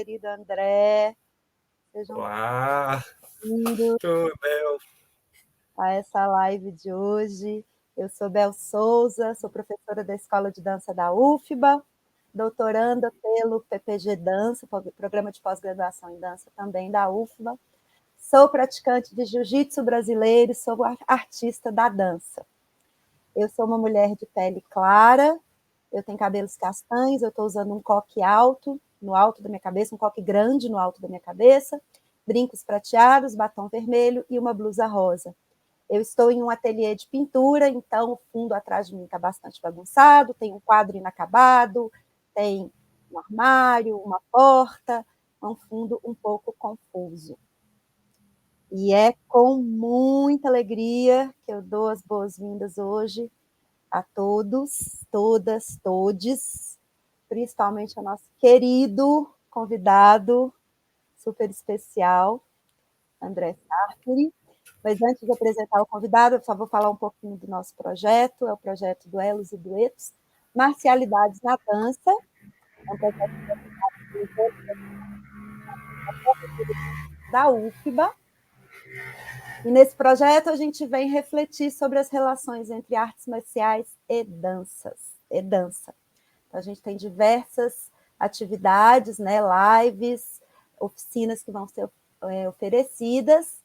querido André. Sejam Olá, bem-vindos tudo bem? a essa live de hoje. Eu sou Bel Souza, sou professora da Escola de Dança da UFBA, doutoranda pelo PPG Dança, Programa de Pós-Graduação em Dança também da UFBA. Sou praticante de jiu-jitsu brasileiro e sou artista da dança. Eu sou uma mulher de pele clara, eu tenho cabelos castanhos, eu estou usando um coque alto no alto da minha cabeça, um coque grande no alto da minha cabeça, brincos prateados, batom vermelho e uma blusa rosa. Eu estou em um ateliê de pintura, então o fundo atrás de mim está bastante bagunçado, tem um quadro inacabado, tem um armário, uma porta, é um fundo um pouco confuso. E é com muita alegria que eu dou as boas-vindas hoje a todos, todas, todes, principalmente ao nosso querido convidado super especial, André Sartori. Mas antes de apresentar o convidado, eu só vou falar um pouquinho do nosso projeto, é o projeto Duelos e Duetos, Marcialidades na Dança, é um projeto da UFBA, e nesse projeto a gente vem refletir sobre as relações entre artes marciais e dança. Então, a gente tem diversas atividades, né, lives, oficinas que vão ser oferecidas.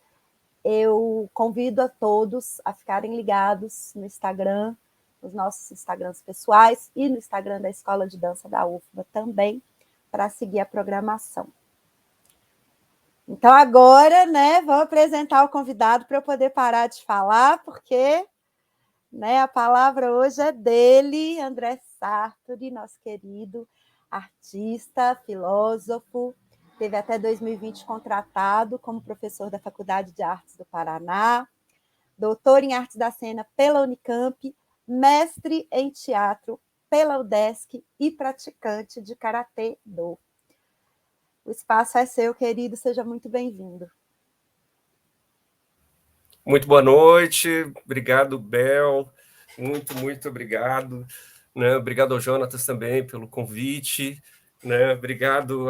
Eu convido a todos a ficarem ligados no Instagram, nos nossos Instagrams pessoais e no Instagram da Escola de Dança da UFBA também, para seguir a programação. Então, agora, né, vou apresentar o convidado para eu poder parar de falar, porque, né, a palavra hoje é dele, André Sartori, nosso querido artista, filósofo, teve até 2020 contratado como professor da Faculdade de Artes do Paraná, doutor em Artes da Cena pela Unicamp, mestre em teatro pela UDESC e praticante de Karatê-Do. O espaço é seu, querido, seja muito bem-vindo. Muito boa noite, obrigado, Bel, muito obrigado. Né? Obrigado ao Jonatas também pelo convite, né? Obrigado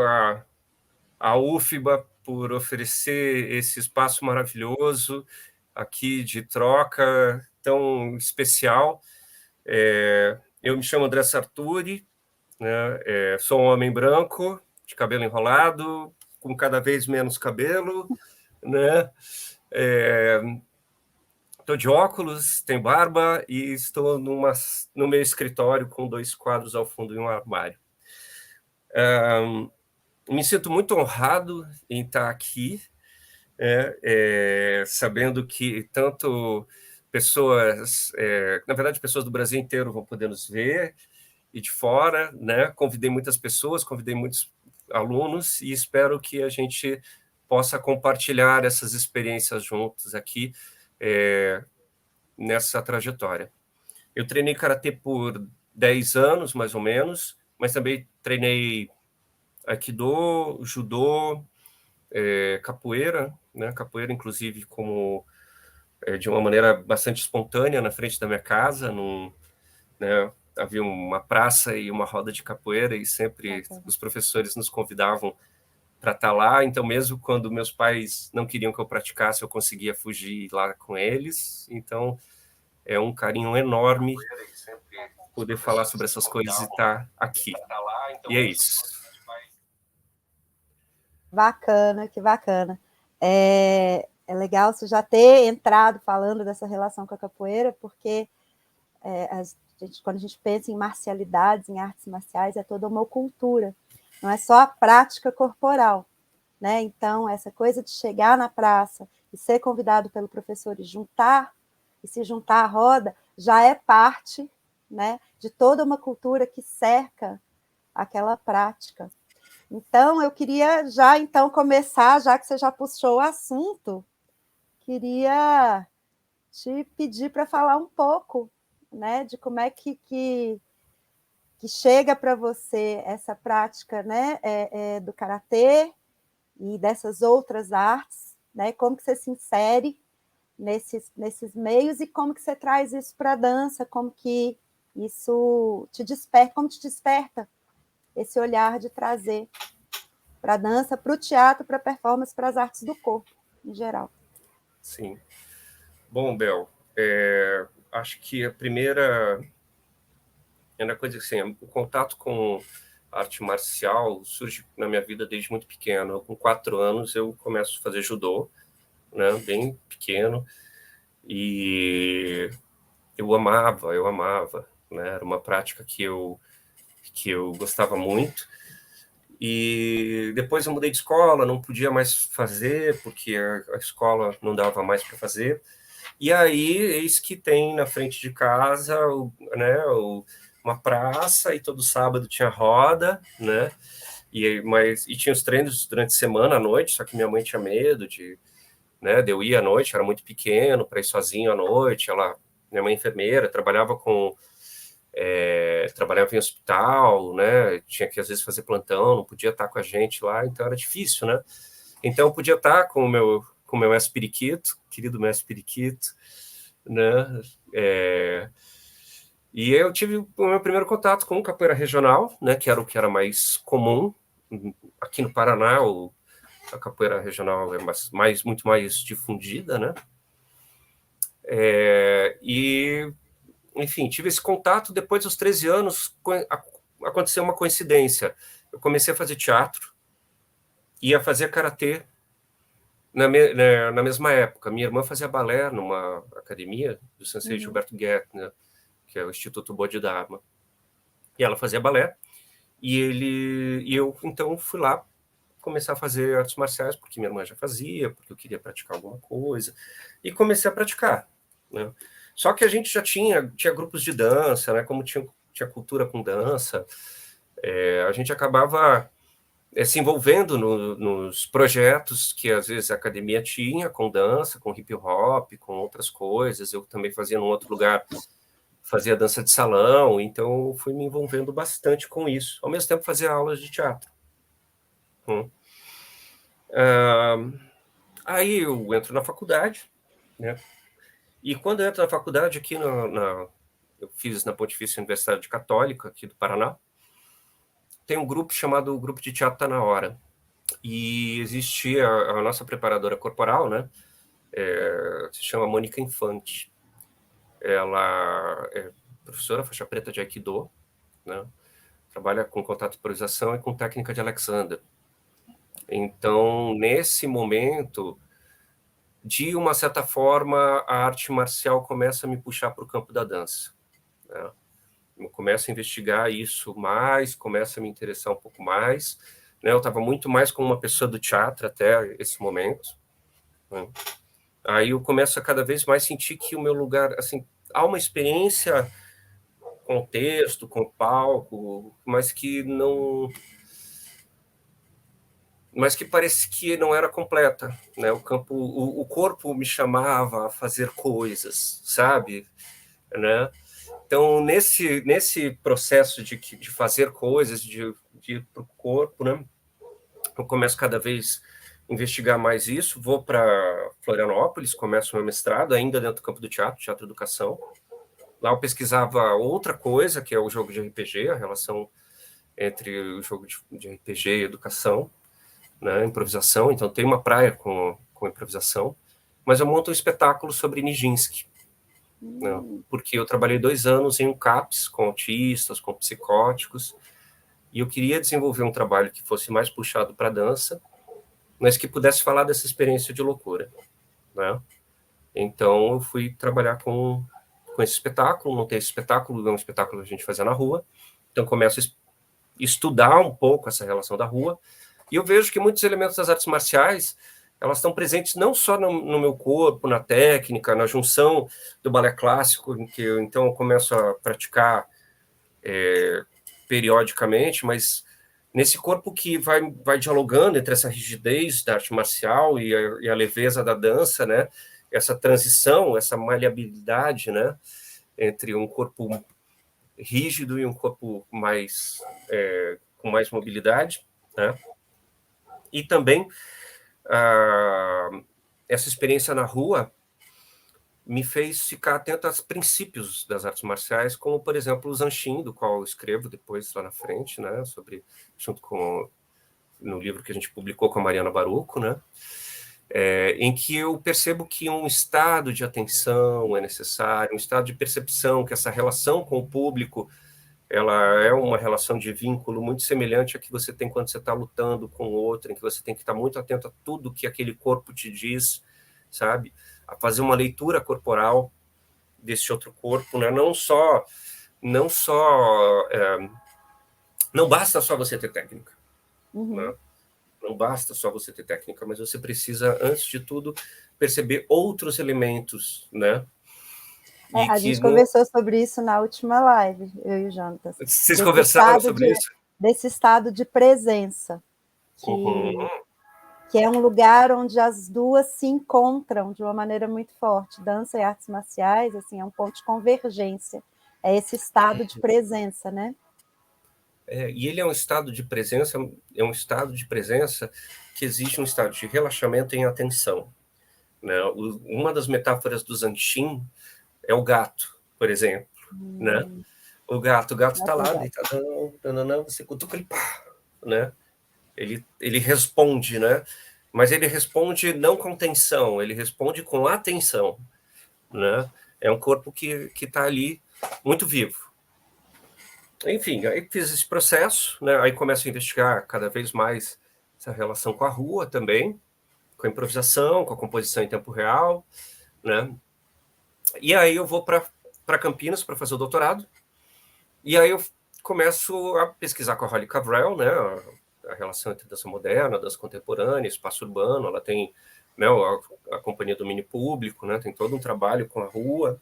à UFBA por oferecer esse espaço maravilhoso aqui de troca tão especial. Eu me chamo André Sartori, né? Sou um homem branco, de cabelo enrolado, com cada vez menos cabelo, né? Estou de óculos, tenho barba e estou no meu escritório com 2 quadros ao fundo e um armário. Me sinto muito honrado em estar aqui, sabendo que tanto pessoas, na verdade, pessoas do Brasil inteiro vão poder nos ver, e de fora, né? Convidei muitas pessoas, convidei muitos alunos e espero que a gente possa compartilhar essas experiências juntos aqui nessa trajetória. Eu treinei karatê por 10 anos, mais ou menos, mas também treinei aikido, judô, capoeira, né? Capoeira, inclusive, como de uma maneira bastante espontânea na frente da minha casa, né? Havia uma praça e uma roda de capoeira e sempre os professores nos convidavam para estar lá. Então, mesmo quando meus pais não queriam que eu praticasse, eu conseguia fugir lá com eles. Então, é um carinho enorme poder falar sobre essas coisas e estar aqui. E é isso. Bacana, que bacana. É legal você já ter entrado falando dessa relação com a capoeira, porque quando a gente pensa em marcialidades, em artes marciais, é toda uma cultura, não é só a prática corporal, né? Então, essa coisa de chegar na praça e ser convidado pelo professor e se juntar à roda, já é parte, né, de toda uma cultura que cerca aquela prática. Então, eu queria então começar, já que você já puxou o assunto, queria te pedir para falar um pouco, né, de como é que chega para você essa prática, né, do karatê e dessas outras artes, né, como que você se insere nesses meios e como que você traz isso para a dança, como que isso te desperta, como te desperta esse olhar de trazer para a dança, para o teatro, para a performance, para as artes do corpo, em geral. Sim. Bom, Bel, acho que a primeira coisa assim, o contato com arte marcial surge na minha vida desde muito pequeno. Com 4 anos eu começo a fazer judô, né, bem pequeno, e eu amava, né, era uma prática que eu gostava muito. E depois eu mudei de escola, não podia mais fazer, porque a escola não dava mais para fazer. E aí, eis que tem na frente de casa, né, uma praça, e todo sábado tinha roda, né? E tinha os treinos durante a semana, à noite, só que minha mãe tinha medo de eu ir à noite, era muito pequeno, para ir sozinho à noite. Minha mãe é enfermeira, trabalhava em hospital, né? Tinha que às vezes fazer plantão, não podia estar com a gente lá, então era difícil, né? Então eu podia estar com o meu mestre periquito, querido mestre periquito, né? E eu tive o meu primeiro contato com capoeira regional, né? Que era o que era mais comum aqui no Paraná. A capoeira regional é muito mais difundida, né? E enfim, tive esse contato. Depois dos 13 anos, aconteceu uma coincidência. Eu comecei a fazer teatro e a fazer karatê na mesma época. Minha irmã fazia balé numa academia do sensei Gilberto Guet, né, que é o Instituto Bodhidharma. E ela fazia balé. E eu, então, fui lá começar a fazer artes marciais, porque minha irmã já fazia, porque eu queria praticar alguma coisa. E comecei a praticar, né? Só que a gente já tinha grupos de dança, né? Como tinha cultura com dança, a gente acabava se envolvendo nos projetos que às vezes a academia tinha, com dança, com hip hop, com outras coisas. Eu também fazia num outro lugar, fazia dança de salão, então fui me envolvendo bastante com isso. Ao mesmo tempo fazia aulas de teatro. Aí eu entro na faculdade, né? E quando eu entro na faculdade, aqui eu fiz na Pontifícia Universidade Católica, aqui do Paraná, tem um grupo chamado Grupo de Teatro Tá Na Hora. E existe a nossa preparadora corporal, né? Se chama Mônica Infante. Ela é professora faixa preta de Aikido, né? Trabalha com contato e improvisação e com técnica de Alexander. Então, nesse momento, de uma certa forma, a arte marcial começa a me puxar para o campo da dança, né? Eu começo a investigar isso mais, começa a me interessar um pouco mais, né? Eu estava muito mais como uma pessoa do teatro até esse momento, né? Aí eu começo a cada vez mais sentir que o meu lugar, assim, há uma experiência com o texto, com o palco, mas que parece que não era completa, né? O corpo me chamava a fazer coisas, sabe, né? Então nesse processo de fazer coisas, de ir para o corpo, né? Eu começo cada vez a investigar mais isso. Vou para Florianópolis, começo meu mestrado ainda dentro do campo do teatro educação. Lá eu pesquisava outra coisa, que é o jogo de RPG, a relação entre o jogo de RPG e educação, né, improvisação. Então tem uma praia com improvisação, mas eu monto um espetáculo sobre Nijinsky, né, porque eu trabalhei 2 anos em um CAPS com autistas, com psicóticos, e eu queria desenvolver um trabalho que fosse mais puxado para a dança, mas que pudesse falar dessa experiência de loucura, né? Então eu fui trabalhar com esse espetáculo, montei esse espetáculo, é um espetáculo que a gente fazia na rua. Então começo a estudar um pouco essa relação da rua, e eu vejo que muitos elementos das artes marciais, elas estão presentes não só no meu corpo, na técnica, na junção do balé clássico, em que eu então começo a praticar periodicamente, mas nesse corpo que vai dialogando entre essa rigidez da arte marcial e a leveza da dança, né? Essa transição, essa maleabilidade, né? Entre um corpo rígido e um corpo com mais mobilidade, né? E também essa experiência na rua me fez ficar atento aos princípios das artes marciais, como, por exemplo, o Zanshin, do qual eu escrevo depois lá na frente, né, junto com no livro que a gente publicou com a Mariana Baruco, né? Em que eu percebo que um estado de atenção é necessário, um estado de percepção, que essa relação com o público, ela é uma relação de vínculo muito semelhante à que você tem quando você está lutando com o outro, em que você tem que estar muito atento a tudo que aquele corpo te diz, sabe? A fazer uma leitura corporal desse outro corpo, né? Não basta só você ter técnica, né? Não basta só você ter técnica, mas você precisa, antes de tudo, perceber outros elementos, né? A gente conversou sobre isso na última live, eu e o Jonatas. Vocês conversaram sobre isso? Desse estado de presença, que é um lugar onde as duas se encontram de uma maneira muito forte. Dança e artes marciais, assim, é um ponto de convergência. É esse estado de presença, né? E ele é um estado de presença, que exige um estado de relaxamento em atenção, né? Uma das metáforas do Zanshin é o gato, por exemplo, né? O gato está lá, deitadão, você cutuca ele, pá, né? Ele responde, né? Mas ele responde não com tensão, ele responde com atenção, né? É um corpo que está ali muito vivo. Enfim, aí fiz esse processo, né? Aí começo a investigar cada vez mais essa relação com a rua também, com a improvisação, com a composição em tempo real, né? E aí eu vou para Campinas para fazer o doutorado, e aí eu começo a pesquisar com a Holly Cavrell, né? A relação entre dança moderna, dança contemporânea, espaço urbano. Ela tem, né, a Companhia do Domínio Público, né? Tem todo um trabalho com a rua.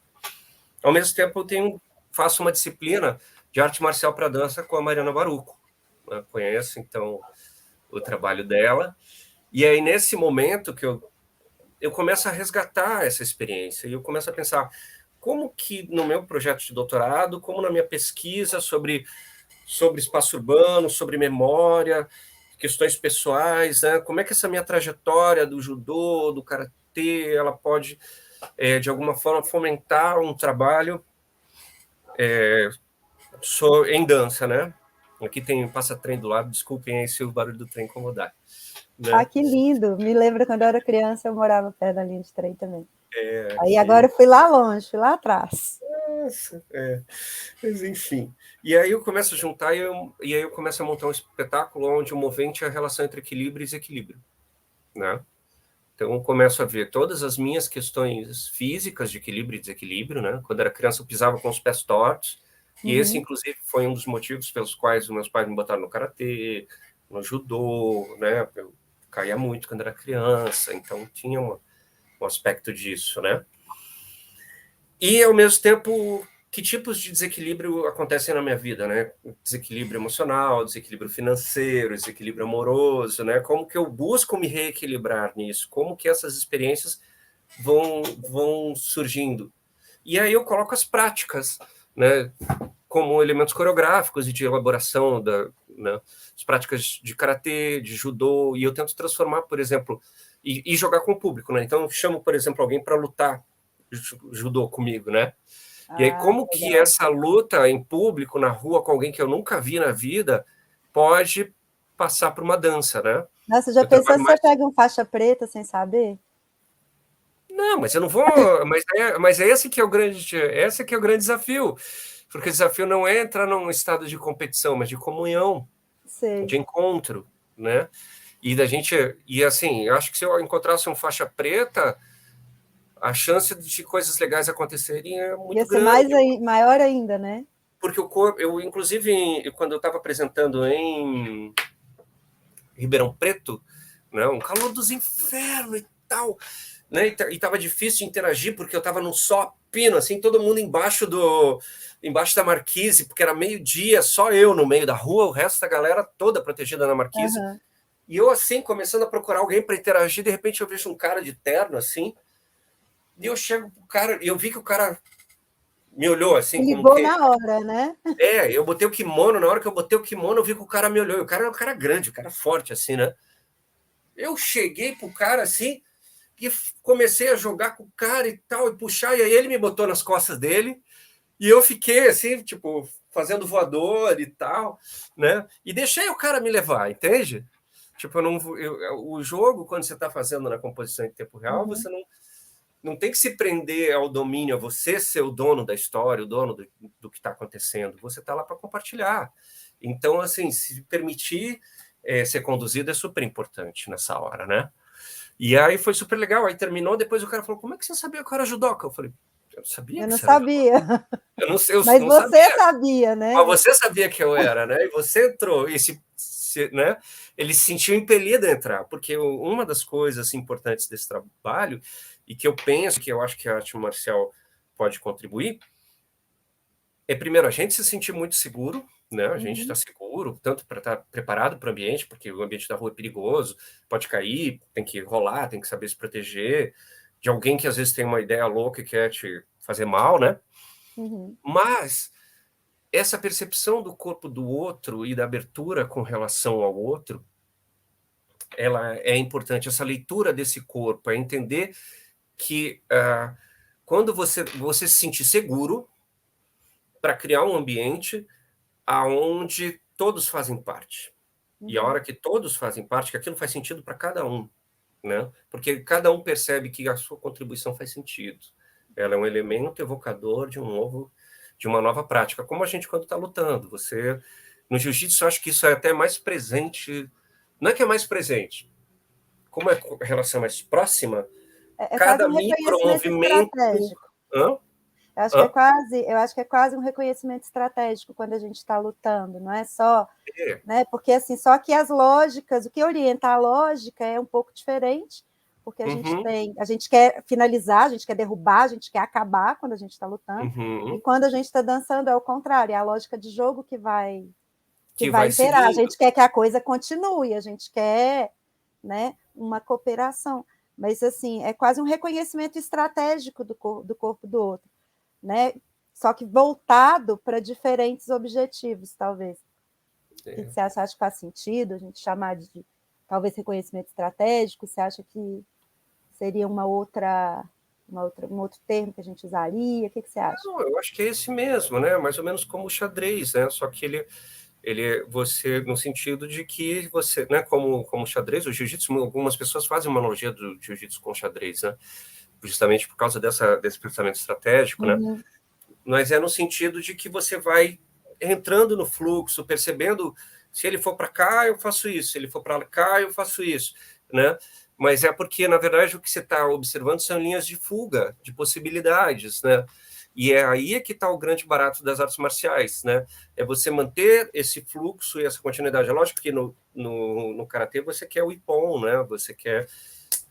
Ao mesmo tempo, faço uma disciplina de arte marcial para dança com a Mariana Baruco, né? Conheço, então, o trabalho dela. E aí, nesse momento que eu começo a resgatar essa experiência, e eu começo a pensar como que no meu projeto de doutorado, como na minha pesquisa sobre espaço urbano, sobre memória, questões pessoais, né? Como é que essa minha trajetória do judô, do karatê, ela pode, de alguma forma, fomentar um trabalho em dança, né? Aqui tem passa-trem do lado, desculpem aí se o barulho do trem incomodar. Né? Ah, que lindo! Me lembro quando eu era criança, eu morava perto da linha de trem também. Aí agora eu fui lá longe, fui lá atrás. Nossa, mas enfim. E aí eu começo a juntar e aí eu começo a montar um espetáculo onde o movente é a relação entre equilíbrio e desequilíbrio, né? Então eu começo a ver todas as minhas questões físicas de equilíbrio e desequilíbrio, né? Quando era criança eu pisava com os pés tortos, e esse inclusive foi um dos motivos pelos quais os meus pais me botaram no karatê, no judô, né? Eu caía muito quando era criança, então tinha um aspecto disso, né? E, ao mesmo tempo, que tipos de desequilíbrio acontecem na minha vida, né? Desequilíbrio emocional, desequilíbrio financeiro, desequilíbrio amoroso, né? Como que eu busco me reequilibrar nisso? Como que essas experiências vão surgindo? E aí eu coloco as práticas, né? Como elementos coreográficos e de elaboração né? As práticas de karatê, de judô, e eu tento transformar, por exemplo, e jogar com o público, né? Então eu chamo, por exemplo, alguém para lutar judô comigo, né? E aí, como que essa luta em público, na rua, com alguém que eu nunca vi na vida, pode passar por uma dança, né? Nossa, já pensou se você pega um faixa preta sem saber? Não, mas eu não vou... Mas esse que é o grande desafio. Porque o desafio não é entrar num estado de competição, mas de comunhão, de encontro, né? E assim, eu acho que se eu encontrasse um faixa preta, a chance de coisas legais acontecerem é muito grande. Ia ser maior ainda, né? Porque o corpo... inclusive, quando eu estava apresentando em Ribeirão Preto, né, um calor dos infernos e tal, né, e estava difícil de interagir, porque eu estava num só pino, assim, todo mundo embaixo da marquise, porque era meio-dia, só eu no meio da rua, o resto da galera toda protegida na marquise. E eu, assim, começando a procurar alguém para interagir, de repente eu vejo um cara de terno, assim, e eu chego pro cara, e eu vi que o cara me olhou assim. Ligou na hora, né? Eu botei o kimono, na hora que eu botei o kimono, eu vi que o cara me olhou. E o cara era um cara grande, um cara forte, assim, né? Eu cheguei pro cara assim, e comecei a jogar com o cara e tal, e puxar, e aí ele me botou nas costas dele, e eu fiquei assim, tipo, fazendo voador e tal, né? E deixei o cara me levar, entende? Tipo, o jogo, quando você está fazendo na composição em tempo real, Uhum. você não tem que se prender ao domínio, a você ser o dono da história, o dono do que está acontecendo. Você está lá para compartilhar. Então, assim, se permitir ser conduzido é super importante nessa hora, né? E aí foi super legal. Aí terminou, depois o cara falou: como é que você sabia que eu era judoca? Eu falei: eu sabia Eu que não você era judoca. sabia, Eu não sei, eu mas não você sabia. sabia, né? Mas você sabia que eu era, né? E você entrou, né? Ele se sentiu impelido a entrar, porque uma das coisas importantes desse trabalho, e que eu penso que eu acho que a arte marcial pode contribuir, é primeiro a gente se sentir muito seguro, né? A gente está Uhum. seguro, tanto para estar preparado para o ambiente, porque o ambiente da rua é perigoso, pode cair, tem que rolar, tem que saber se proteger de alguém que às vezes tem uma ideia louca e quer te fazer mal, né? Uhum. Mas essa percepção do corpo do outro e da abertura com relação ao outro, ela é importante. Essa leitura desse corpo, é entender que quando você se sentir seguro para criar um ambiente aonde todos fazem parte. E a Uhum. hora que todos fazem parte, que aquilo faz sentido para cada um, né? Porque cada um percebe que a sua contribuição faz sentido. Ela é um elemento evocador de uma nova prática, como a gente quando está lutando. Você no jiu-jitsu, eu acho que isso é até mais presente. Não é que é mais presente, como é a relação mais próxima, É quase cada um reconhecimento micromovimento. estratégico. Hã? Eu Hã? acho que é quase um reconhecimento estratégico quando a gente está lutando, não é só, É. né? Porque assim, só que as lógicas, o que orienta a lógica é um pouco diferente, porque Uhum, a gente quer finalizar, a gente quer derrubar, a gente quer acabar quando a gente está lutando, e uhum. quando a gente está dançando é o contrário, é a lógica de jogo que Que vai vai imperar. A seguindo. gente quer que a coisa continue, a gente quer, né, uma cooperação. Mas assim, é quase um reconhecimento estratégico do corpo do outro, né? Só que voltado para diferentes objetivos, talvez. O que É. você acha? Acha que faz sentido a gente chamar de talvez reconhecimento estratégico? Você acha que seria um outro termo que a gente usaria? O que você acha? Não, eu acho que é esse mesmo, né? Mais ou menos como o xadrez, né? Só que você, no sentido de que você, né? Como o xadrez, o jiu-jitsu, algumas pessoas fazem uma analogia do jiu-jitsu com o xadrez, né? Justamente por causa desse pensamento estratégico, né? Uhum. Mas é no sentido de que você vai entrando no fluxo, percebendo se ele for para cá, eu faço isso, se ele for para cá, eu faço isso, né? Mas é porque, na verdade, o que você está observando são linhas de fuga, de possibilidades, né? E é aí que está o grande barato das artes marciais, né? É você manter esse fluxo e essa continuidade. É lógico que no karatê você quer o ippon, né? Você quer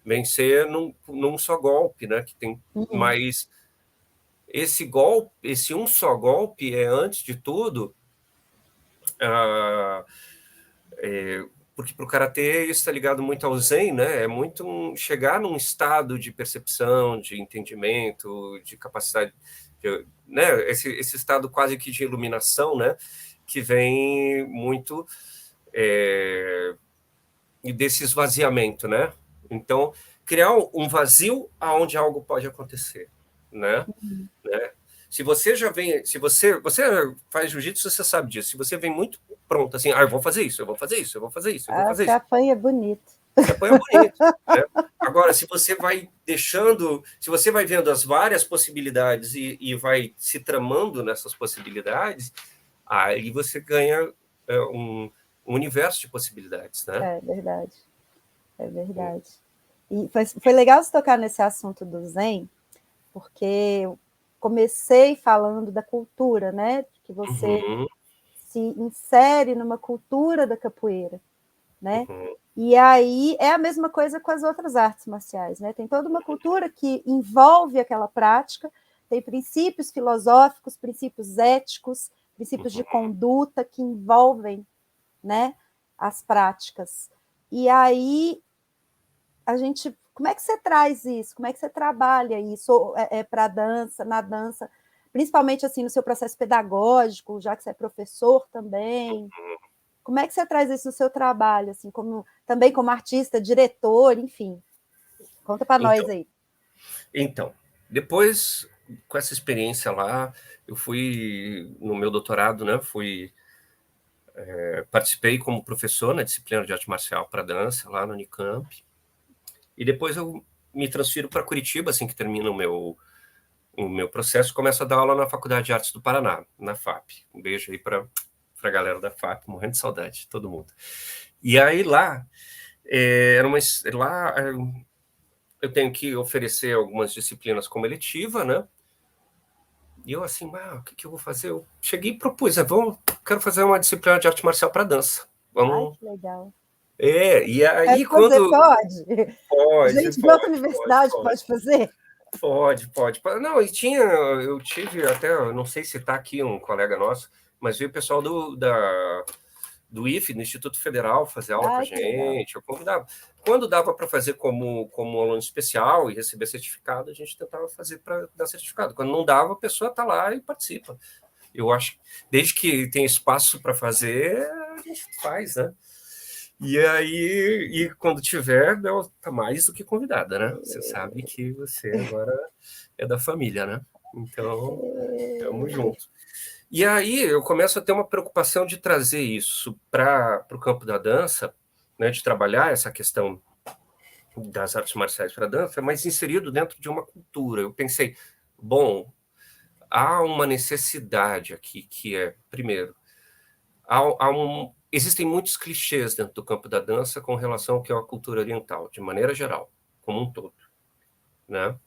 vencer num só golpe, né? Que tem Uhum. mais esse golpe, esse um só golpe é, antes de tudo, ah, porque para o karatê isso está ligado muito ao zen, né? É muito chegar num estado de percepção, de entendimento, de capacidade, né? Esse estado quase que de iluminação, né? Que vem muito desse esvaziamento, né? Então, criar um vazio aonde algo pode acontecer, né? Uhum. Né? Se você já vem, se você faz jiu-jitsu, você sabe disso. Se você vem muito pronto, assim, eu vou fazer isso, eu vou fazer isso, eu vou fazer isso, eu vou Ah, fazer você isso, apanha bonito. você apanha bonito, né? Agora, se você vai deixando, se você vai vendo as várias possibilidades e vai se tramando nessas possibilidades, aí você ganha um universo de possibilidades, né? É verdade, é verdade. E foi legal você tocar nesse assunto do Zen, porque eu comecei falando da cultura, né? Que você Uhum, se insere numa cultura da capoeira, né? uhum, E aí é a mesma coisa com as outras artes marciais, né? Tem toda uma cultura que envolve aquela prática, tem princípios filosóficos, princípios éticos, princípios de uhum. conduta que envolvem, né, as práticas. E aí a gente, como é que você traz isso? Como é que você trabalha isso para a dança, na dança, principalmente assim no seu processo pedagógico, já que você é professor também? Como é que você traz isso no seu trabalho, assim, também como artista, diretor, enfim? Conta para nós Então, aí. então, depois, com essa experiência lá, eu fui no meu doutorado, né? Fui Participei como professor na disciplina de arte marcial para dança, lá no Unicamp. E depois eu me transfiro para Curitiba, assim que termina o meu processo, começo a dar aula na Faculdade de Artes do Paraná, na FAP. Um beijo aí para a galera da FAP, morrendo de saudade de todo mundo. E aí lá, eu tenho que oferecer algumas disciplinas como eletiva, né? E eu assim, o que eu vou fazer? Eu cheguei e propus, quero fazer uma disciplina de arte marcial para dança. Ai, Vamos. que legal. E aí Você quando... pode? Pode, Gente da pode, universidade pode fazer? Pode. Não, eu tive até, não sei se está aqui um colega nosso, mas veio o pessoal do IFE, do Instituto Federal, fazer aula com a Ai, que legal. gente. Eu convidava. Quando dava para fazer como aluno especial e receber certificado, a gente tentava fazer para dar certificado. Quando não dava, a pessoa está lá e participa. Eu acho, desde que tem espaço para fazer, a gente faz, né? E aí, quando tiver, ela está mais do que convidada, né? Você sabe que você agora é da família, né? Então, tamo junto. E aí eu começo a ter uma preocupação de trazer isso para o campo da dança, né? De trabalhar essa questão das artes marciais para a dança, mas inserido dentro de uma cultura. Eu pensei, bom, há uma necessidade aqui que é, primeiro, existem muitos clichês dentro do campo da dança com relação ao que é a cultura oriental, de maneira geral, como um todo, né?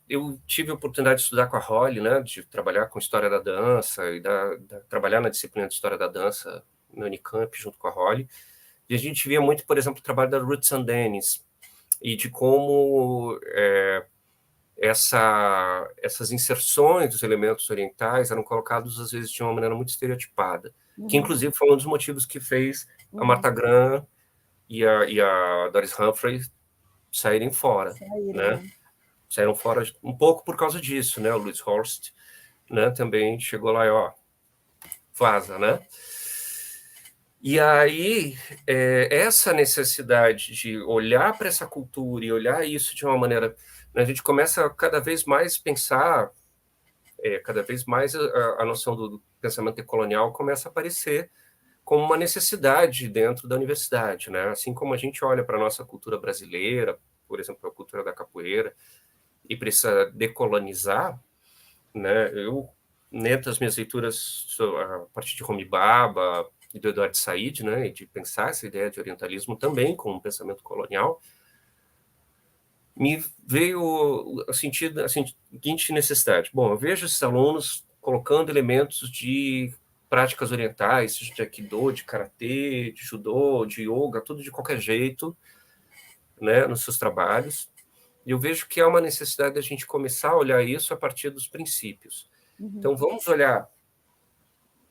Eu tive a oportunidade de estudar com a Holly, né, de trabalhar com história da dança e trabalhar na disciplina de história da dança no Unicamp junto com a Holly, e a gente via muito, por exemplo, o trabalho da Ruth Sandenis e de como essas inserções dos elementos orientais eram colocados, às vezes, de uma maneira muito estereotipada, que, inclusive, foi um dos motivos que fez a Martha Graham e a Doris Humphrey saírem fora, né? Saíram fora um pouco por causa disso, né? O Louis Horst, né, também chegou lá e, vaza, né? E aí, essa necessidade de olhar para essa cultura e olhar isso de uma maneira... A gente começa a cada vez mais pensar, cada vez mais a noção do pensamento decolonial começa a aparecer como uma necessidade dentro da universidade, né? Assim como a gente olha para a nossa cultura brasileira, por exemplo, a cultura da capoeira, e precisa decolonizar, né? Eu, dentro das minhas leituras, a partir de Homi Bhabha e do Eduardo Said, né, e de pensar essa ideia de orientalismo também como um pensamento colonial, me veio a seguinte necessidade. Bom, eu vejo esses alunos colocando elementos de práticas orientais, de aikido, de karatê, de judô, de yoga, tudo de qualquer jeito, né, nos seus trabalhos. E eu vejo que há uma necessidade da gente começar a olhar isso a partir dos princípios. Então, vamos olhar,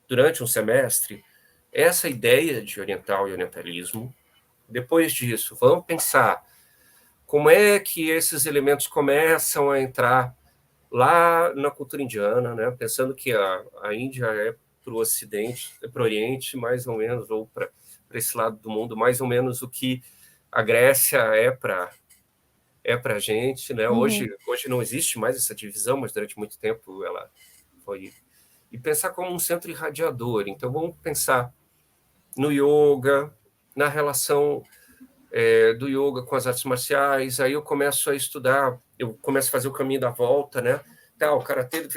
durante um semestre, essa ideia de oriental e orientalismo. Depois disso, vamos pensar como é que esses elementos começam a entrar lá na cultura indiana, né? Pensando que a Índia é para o Ocidente, é para o Oriente, mais ou menos, ou para esse lado do mundo, mais ou menos o que a Grécia para a gente, né? Hoje não existe mais essa divisão, mas durante muito tempo ela foi. E pensar como um centro irradiador. Então, vamos pensar no yoga, na relação do yoga com as artes marciais. Aí eu começo a estudar, eu começo a fazer o caminho da volta, né? Tá, o karatê,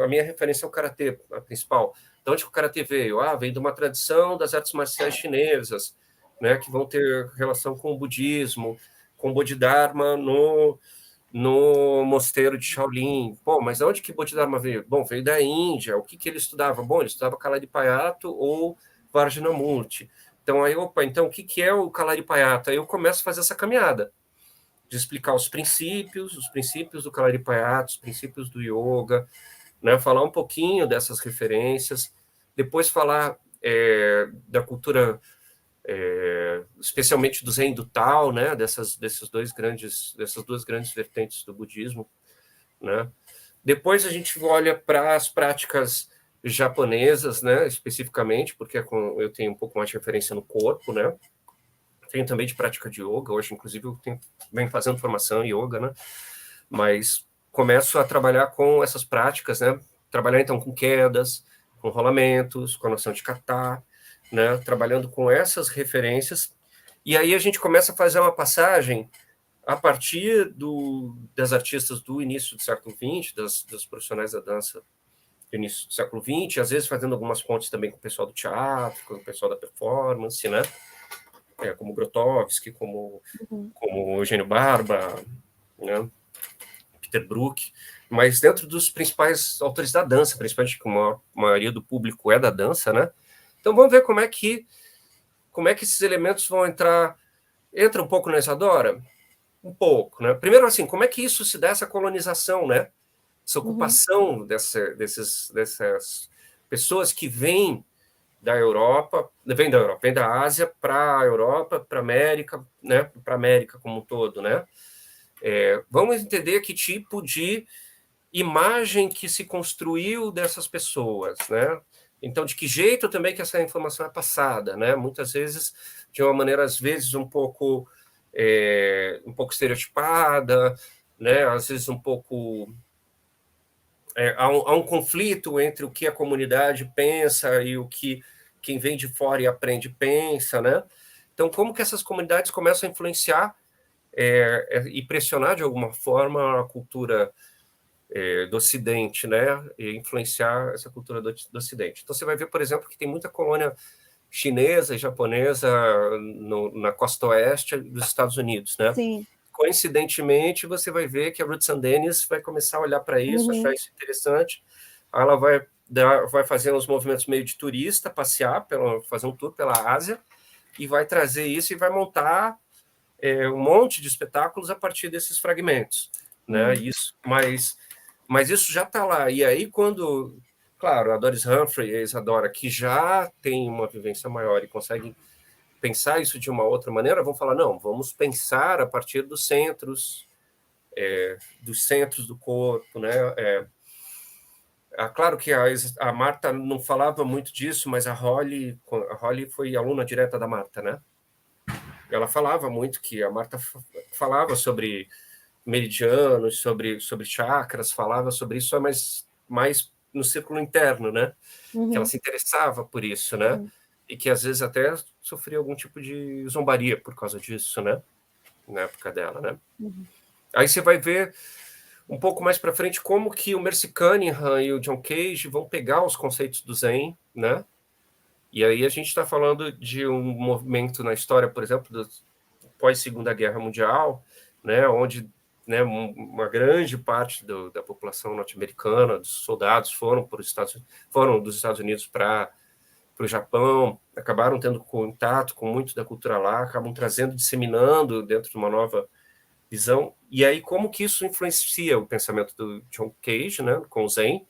a minha referência é o karatê, a principal. De onde que o karatê veio? Vem de uma tradição das artes marciais chinesas, né? Que vão ter relação com o budismo, com o Bodhidharma no mosteiro de Shaolin. Bom, mas onde que Bodhidharma veio? Bom, veio da Índia. O que ele estudava? Bom, ele estudava Kalarippayattu ou Vajrayana. Então, então o que é o Kalarippayattu? Aí eu começo a fazer essa caminhada, de explicar os princípios do Kalarippayattu, os princípios do yoga, né? Falar um pouquinho dessas referências, depois falar da cultura, especialmente do Zen e do Tao, né? Dessas duas grandes vertentes do budismo, né? Depois a gente olha para as práticas japonesas, né, especificamente, porque eu tenho um pouco mais de referência no corpo, né? Tenho também de prática de yoga, hoje, inclusive, eu venho fazendo formação em yoga, né? Mas começo a trabalhar com essas práticas, né? Trabalhar, então, com quedas, com rolamentos, com a noção de kata, né? Trabalhando com essas referências. E aí a gente começa a fazer uma passagem a partir das artistas do início do século XX, das profissionais da dança do início do século XX, às vezes fazendo algumas pontes também com o pessoal do teatro, com o pessoal da performance, né? Como Grotowski, como Eugênio Barba, né? Peter Brook, mas dentro dos principais autores da dança, principalmente que a maioria do público é da dança, né? Então vamos ver como é que esses elementos vão entrar. Entra um pouco na Isadora? Um pouco, né? Primeiro, assim, como é que isso se dá, essa colonização, né? Essa ocupação dessas pessoas que vêm da Europa, vem da Ásia para a Europa, para a América, né? Para a América como um todo, né? Vamos entender que tipo de imagem que se construiu dessas pessoas, né? Então, de que jeito também que essa informação é passada, né? Muitas vezes de uma maneira, às vezes, um pouco estereotipada, né? Às vezes um pouco há um conflito entre o que a comunidade pensa e o que quem vem de fora e aprende pensa, né? Então, como que essas comunidades começam a influenciar e pressionar de alguma forma a cultura do Ocidente, né? E influenciar essa cultura do Ocidente. Então, você vai ver, por exemplo, que tem muita colônia chinesa e japonesa na costa oeste dos Estados Unidos, né? Sim. Coincidentemente, você vai ver que a Ruth Sandenis vai começar a olhar para isso, achar isso interessante. Ela vai fazer uns movimentos meio de turista, passear, fazer um tour pela Ásia, e vai trazer isso e vai montar um monte de espetáculos a partir desses fragmentos, né? Isso, mas isso já está lá. E aí, quando, claro, a Doris Humphrey e a Isadora, que já tem uma vivência maior e conseguem pensar isso de uma outra maneira, vão falar, não, vamos pensar a partir dos centros do corpo, né? Claro que a Marta não falava muito disso, mas a Holly foi aluna direta da Marta, né? Ela falava muito que a Marta falava sobre meridianos, sobre chakras, falava sobre isso, mas mais no círculo interno, né? Que ela se interessava por isso, né? E que às vezes até sofria algum tipo de zombaria por causa disso, né? Na época dela, né? Aí você vai ver um pouco mais para frente como que o Merce Cunningham e o John Cage vão pegar os conceitos do Zen, né? E aí a gente está falando de um movimento na história, por exemplo, pós Segunda Guerra Mundial, né, onde, né, uma grande parte da população norte-americana, dos soldados, foram dos Estados Unidos para o Japão, acabaram tendo contato com muito da cultura lá, acabam disseminando dentro de uma nova visão. E aí como que isso influencia o pensamento do John Cage, né, com o Zen,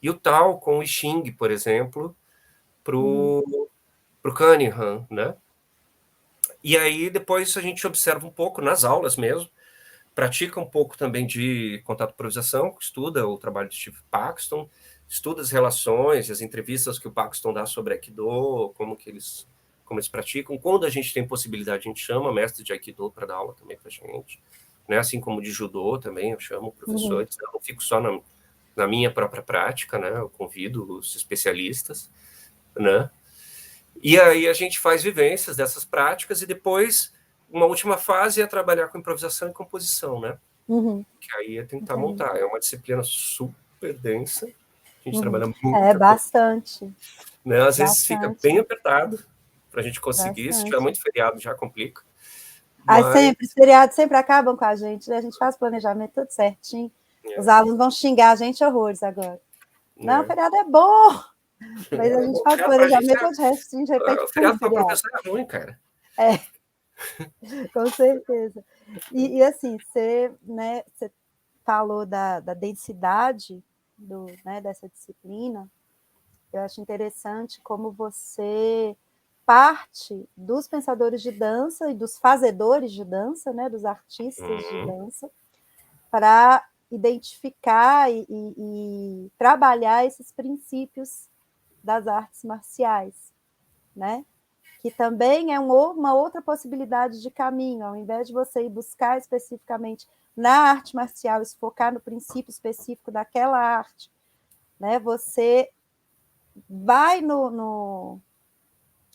e o Tao com o I Ching, por exemplo, para o Cunningham, né? E aí depois a gente observa um pouco nas aulas mesmo, pratica um pouco também de contato improvisação, estuda o trabalho de Steve Paxton, estuda as relações, as entrevistas que o Paxton dá sobre Aikido, como eles praticam. Quando a gente tem possibilidade, a gente chama mestre de Aikido para dar aula também para a gente, né? Assim como de Judô também, eu chamo professores, eu não fico só na minha própria prática, né? Eu convido os especialistas, né? E aí a gente faz vivências dessas práticas e depois uma última fase é trabalhar com improvisação e composição, né? Que aí é tentar montar. É uma disciplina super densa. A gente trabalha muito. Bastante. Né? Às vezes fica bem apertado para a gente conseguir. Bastante. Se tiver muito feriado, já complica. Sempre, os feriados sempre acabam com a gente, né? A gente faz o planejamento tudo certinho. Os alunos vão xingar a gente horrores agora. Não, o feriado é bom, mas a gente faz o planejamento todo resto, a gente repete o feriado para o professor é ruim, cara. Com certeza. E assim, você falou da densidade dessa disciplina. Eu acho interessante como você parte dos pensadores de dança e dos fazedores de dança, né, dos artistas de dança, para identificar e trabalhar esses princípios das artes marciais, né? Que também é uma outra possibilidade de caminho, ao invés de você ir buscar especificamente na arte marcial, se focar no princípio específico daquela arte, né? Você vai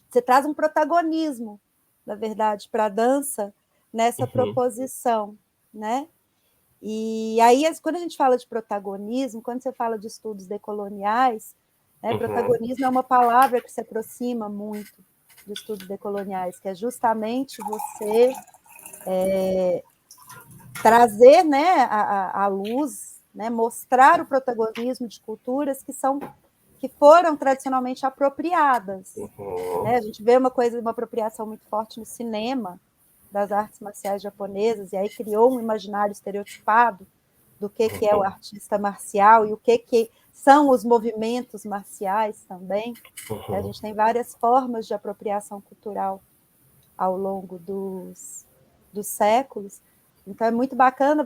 você traz um protagonismo, na verdade, para a dança nessa proposição, né? E aí, quando a gente fala de protagonismo, quando você fala de estudos decoloniais, né, protagonismo é uma palavra que se aproxima muito dos estudos decoloniais, que é justamente você trazer, né, a luz, né, mostrar o protagonismo de culturas que foram tradicionalmente apropriadas. Né? A gente vê uma apropriação muito forte no cinema das artes marciais japonesas, e aí criou um imaginário estereotipado do que é o artista marcial e o que são os movimentos marciais também. A gente tem várias formas de apropriação cultural ao longo dos séculos. Então é muito bacana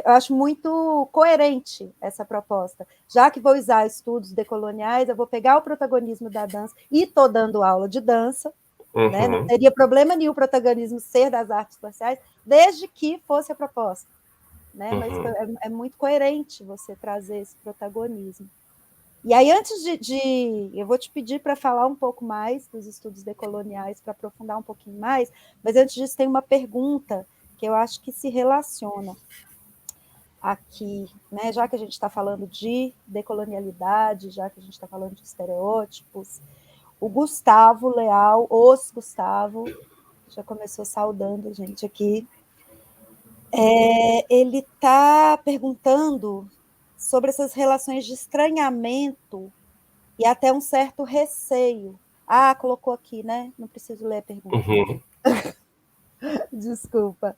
eu acho muito coerente essa proposta. Já que vou usar estudos decoloniais, eu vou pegar o protagonismo da dança e estou dando aula de dança, né? Não teria problema nenhum o protagonismo ser das artes marciais, desde que fosse a proposta, né? Mas é muito coerente você trazer esse protagonismo. E aí, antes eu vou te pedir para falar um pouco mais dos estudos decoloniais, para aprofundar um pouquinho mais, mas antes disso tem uma pergunta que eu acho que se relaciona aqui, né? Já que a gente está falando de decolonialidade, já que a gente está falando de estereótipos, o Gustavo Leal, Gustavo, já começou saudando a gente aqui, ele está perguntando sobre essas relações de estranhamento e até um certo receio. Colocou aqui, né? Não preciso ler a pergunta. Desculpa.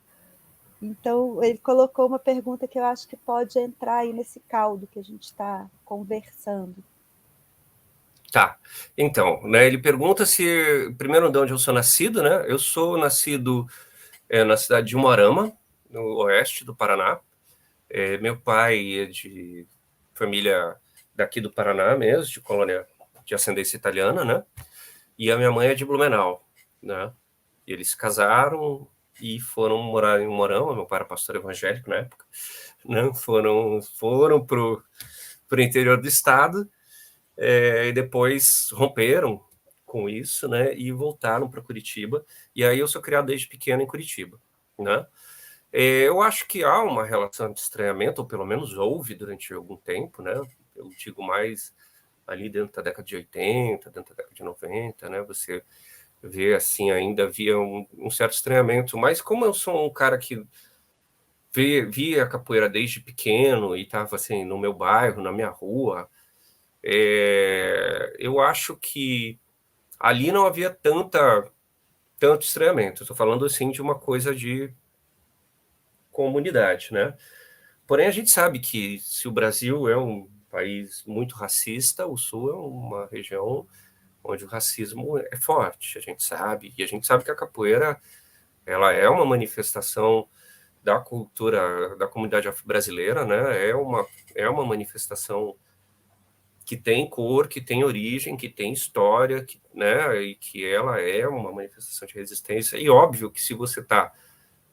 Então, ele colocou uma pergunta que eu acho que pode entrar aí nesse caldo que a gente está conversando. Tá. Então, né, ele pergunta se, primeiro, de onde eu sou nascido, né? Eu sou nascido na cidade de Umuarama, no oeste do Paraná. Meu pai é de família daqui do Paraná mesmo, de colônia de ascendência italiana, né? E a minha mãe é de Blumenau, né? E eles se casaram e foram morar em Umuarama. Meu pai era pastor evangélico na época, né? Foram pro interior do estado, e depois romperam com isso, né? E voltaram para Curitiba. E aí eu sou criado desde pequeno em Curitiba, né? Eu acho que há uma relação de estranhamento, ou pelo menos houve durante algum tempo, né? Eu digo mais ali dentro da década de 80, dentro da década de 90, né? Você vê, assim, ainda havia um certo estranhamento, mas como eu sou um cara que via a capoeira desde pequeno e estava, assim, no meu bairro, na minha rua, eu acho que ali não havia tanto estranhamento. Estou falando, assim, de uma coisa de comunidade, né? Porém, a gente sabe que se o Brasil é um país muito racista, o Sul é uma região onde o racismo é forte, a gente sabe. E a gente sabe que a capoeira, ela é uma manifestação da cultura da comunidade afro-brasileira, né? É uma manifestação que tem cor, que tem origem, que tem história, né? E que ela é uma manifestação de resistência. E óbvio que se você está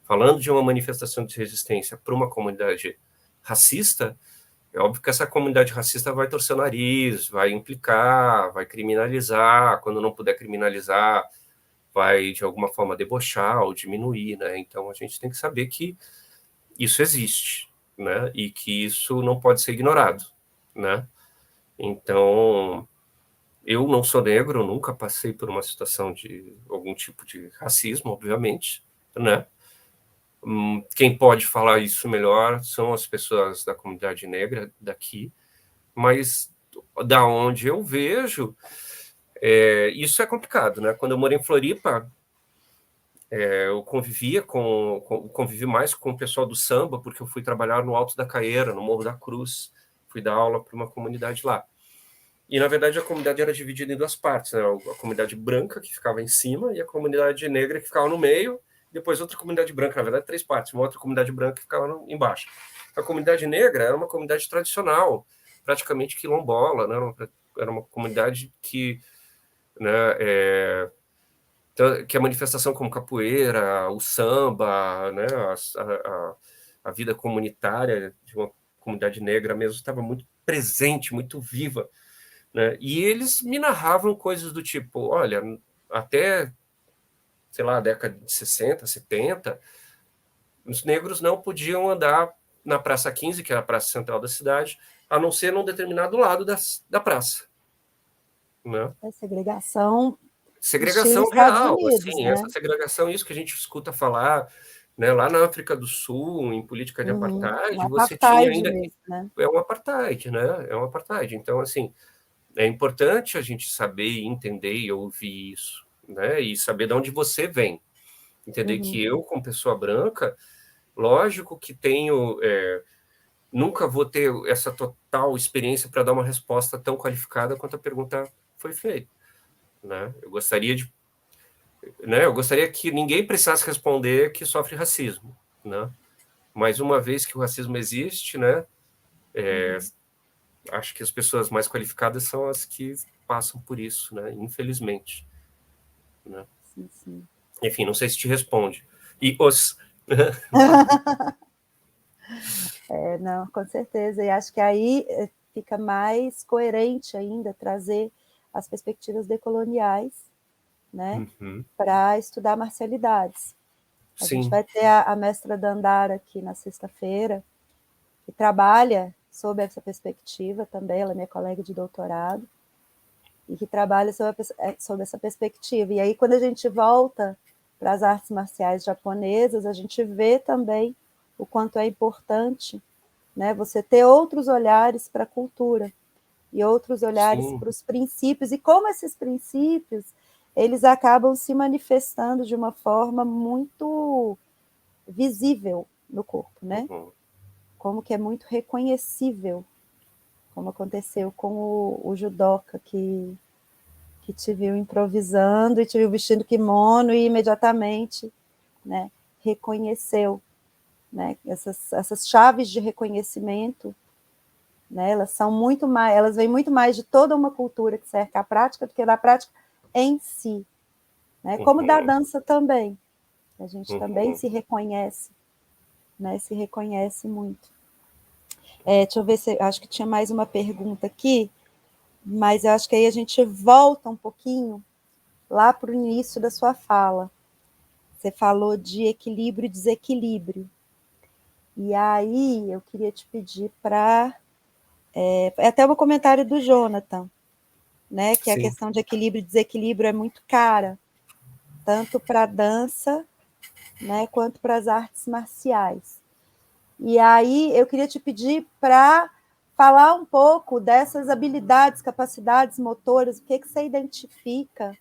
falando de uma manifestação de resistência para uma comunidade racista, é óbvio que essa comunidade racista vai torcer o nariz, vai implicar, vai criminalizar, quando não puder criminalizar, vai de alguma forma debochar ou diminuir, né? Então a gente tem que saber que isso existe, né? E que isso não pode ser ignorado, né? Então, eu não sou negro, nunca passei por uma situação de algum tipo de racismo, obviamente, né? Quem pode falar isso melhor são as pessoas da comunidade negra daqui, mas da onde eu vejo, isso é complicado, né? Quando eu morei em Floripa, eu convivi mais com o pessoal do samba, porque eu fui trabalhar no Alto da Caeira, no Morro da Cruz, fui dar aula para uma comunidade lá. E, na verdade, a comunidade era dividida em duas partes, né? A comunidade branca, que ficava em cima, e a comunidade negra, que ficava no meio, depois outra comunidade branca, na verdade, três partes, uma outra comunidade branca que ficava embaixo. A comunidade negra era uma comunidade tradicional, praticamente quilombola, né? Era uma comunidade que, né, que a manifestação como capoeira, o samba, né, a vida comunitária de uma comunidade negra mesmo estava muito presente, muito viva né? E eles me narravam coisas do tipo, olha, até, sei lá, a década de 60, 70, os negros não podiam andar na Praça 15, que é a praça central da cidade, a não ser num determinado lado da praça, né? É segregação, estilo Segregação Estados real, Unidos, assim, essa né? segregação, isso que a gente escuta falar, né, lá na África do Sul, em política de Uhum. Um apartheid, você tinha apartheid ainda, mesmo, né? é um apartheid, né? É um apartheid. Então, assim, é importante a gente saber, entender e ouvir isso, né? E saber de onde você vem. Entender Uhum. que eu, como pessoa branca, lógico que tenho, nunca vou ter essa total experiência para dar uma resposta tão qualificada quanto a pergunta foi feita, né? Eu gostaria que ninguém precisasse responder que sofre racismo, né? Mas uma vez que o racismo existe, né? Uhum. Acho que as pessoas mais qualificadas são as que passam por isso, né? Infelizmente, né? Sim, sim. Enfim, não sei se te responde. E os É, não, com certeza. E acho que aí fica mais coerente ainda trazer as perspectivas decoloniais, né, Uhum. para estudar marcialidades. A gente Sim, vai ter a mestra Dandara aqui na sexta-feira, que trabalha sob essa perspectiva também, ela é minha colega de doutorado, e que trabalha sob essa perspectiva. E aí, quando a gente volta para as artes marciais japonesas, a gente vê também o quanto é importante, né, você ter outros olhares para a cultura e outros olhares sim. para os princípios, e como esses princípios eles acabam se manifestando de uma forma muito visível no corpo, né? Uhum. Como que é muito reconhecível, como aconteceu com o judoca que te viu improvisando e te viu vestindo kimono e imediatamente, né, reconheceu, né, essas chaves de reconhecimento, né, elas são muito mais, elas vêm muito mais de toda uma cultura que cerca a prática do que da prática em si, né, como da Uhum. dança também, a gente também Uhum. se reconhece, né, se reconhece muito. Deixa eu ver se acho que tinha mais uma pergunta aqui, mas eu acho que aí a gente volta um pouquinho lá para o início da sua fala. Você falou de equilíbrio e desequilíbrio. E aí eu queria te pedir para. É até um comentário do Jonathan, né? Que a Sim. questão de equilíbrio e desequilíbrio é muito cara, tanto para a dança, né, quanto para as artes marciais. E aí eu queria te pedir para falar um pouco dessas habilidades, capacidades motoras, o que, que você identifica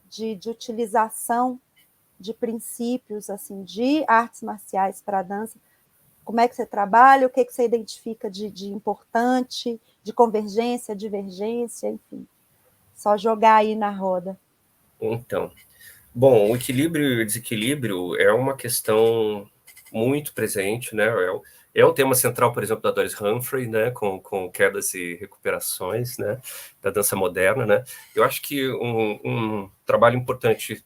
de utilização de princípios assim de artes marciais para a dança. Como é que você trabalha, o que, que você identifica de importante, de convergência, divergência, enfim. Só jogar aí na roda. Então, bom, o equilíbrio e o desequilíbrio é uma questão muito presente, né? É o tema central, por exemplo, da Doris Humphrey, né? Com quedas e recuperações, né? Da dança moderna, né? Eu acho que um trabalho importante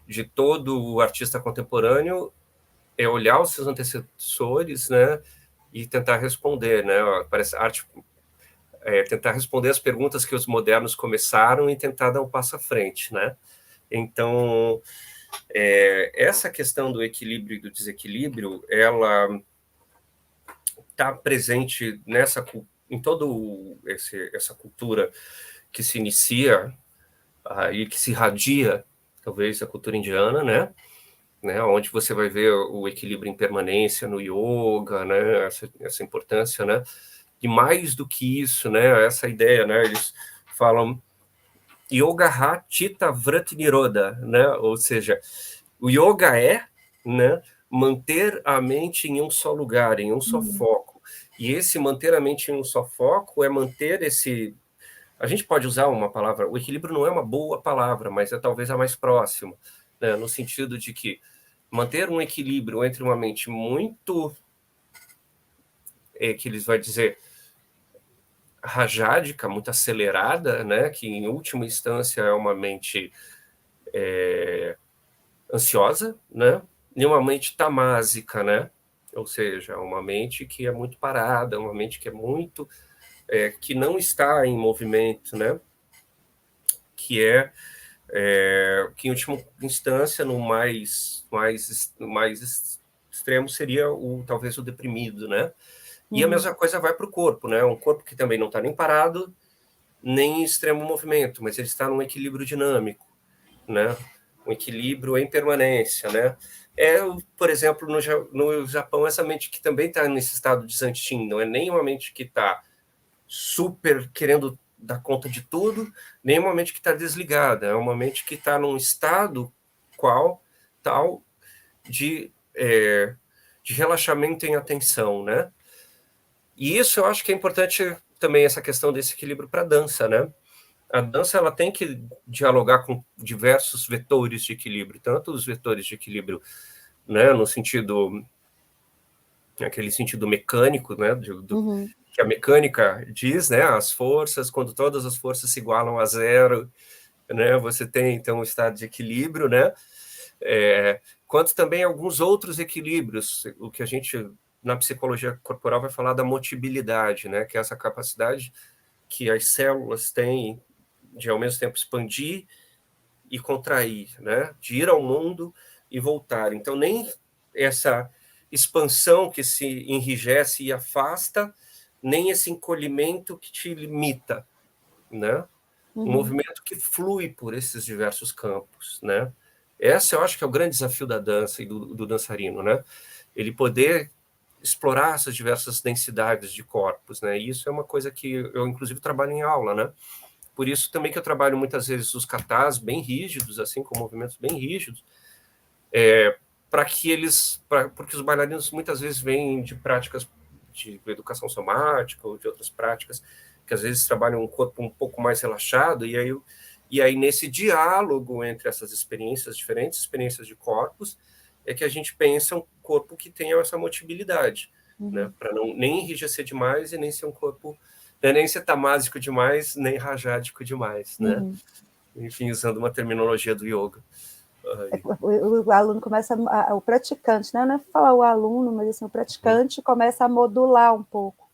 de todo artista contemporâneo é olhar os seus antecessores, né? E tentar responder, né? Parece arte, tentar responder as perguntas que os modernos começaram e tentar dar um passo à frente, né? Então, essa questão do equilíbrio e do desequilíbrio, ela está presente em todo essa cultura que se inicia e que se irradia, talvez a cultura indiana, né, onde você vai ver o equilíbrio em permanência no yoga, né, essa importância, né, e mais do que isso, né, essa ideia, né, eles falam Yoga Chitta Vrati Nirodha, né, ou seja, o yoga né, manter a mente em um só lugar, em um só foco. E esse manter a mente em um só foco é manter esse. A gente pode usar uma palavra, o equilíbrio não é uma boa palavra, mas é talvez a mais próxima, né, no sentido de que manter um equilíbrio entre uma mente muito, que eles vão dizer, rajádica, muito acelerada, né, que em última instância é uma mente ansiosa, né? E uma mente tamásica, né? Ou seja, uma mente que é muito parada, uma mente que é muito que não está em movimento, né? Que que em última instância, no mais extremo, seria talvez o deprimido, né? E a mesma coisa vai para o corpo, né? Um corpo que também não está nem parado, nem em extremo movimento, mas ele está num equilíbrio dinâmico, né? Um equilíbrio em permanência, né? Por exemplo, no Japão, essa mente que também está nesse estado de Zanshin, não é nem uma mente que está super querendo dar conta de tudo, nem uma mente que está desligada, é uma mente que está num estado tal de relaxamento em atenção, né? E isso eu acho que é importante também, essa questão desse equilíbrio para a dança, né? A dança ela tem que dialogar com diversos vetores de equilíbrio, tanto os vetores de equilíbrio, né, no sentido, aquele sentido mecânico, né, que a mecânica diz, né, as forças, quando todas as forças se igualam a zero, né, você tem então um estado de equilíbrio, né, quanto também alguns outros equilíbrios, o que a gente na psicologia corporal vai falar da motibilidade, né, que é essa capacidade que as células têm de ao mesmo tempo expandir e contrair, né, de ir ao mundo e voltar. Então nem essa expansão que se enrijece e afasta, nem esse encolhimento que te limita, né? Um movimento que flui por esses diversos campos, né? Esse eu acho que é o grande desafio da dança e do dançarino, né? Ele poder explorar essas diversas densidades de corpos, né? E isso é uma coisa que eu, inclusive, trabalho em aula, né? Por isso também que eu trabalho muitas vezes os katas bem rígidos, assim, com movimentos bem rígidos, porque os bailarinos muitas vezes vêm de práticas de educação somática ou de outras práticas que às vezes trabalham um corpo um pouco mais relaxado, e aí nesse diálogo entre essas experiências, diferentes experiências de corpos, é que a gente pensa um corpo que tenha essa motibilidade, né, para não nem enrijecer demais e nem ser um corpo, né, nem ser tamásico demais, nem rajádico demais, né? Enfim, usando uma terminologia do yoga. O aluno começa, o praticante, né? Não é falar o aluno, mas assim, o praticante começa a modular um pouco,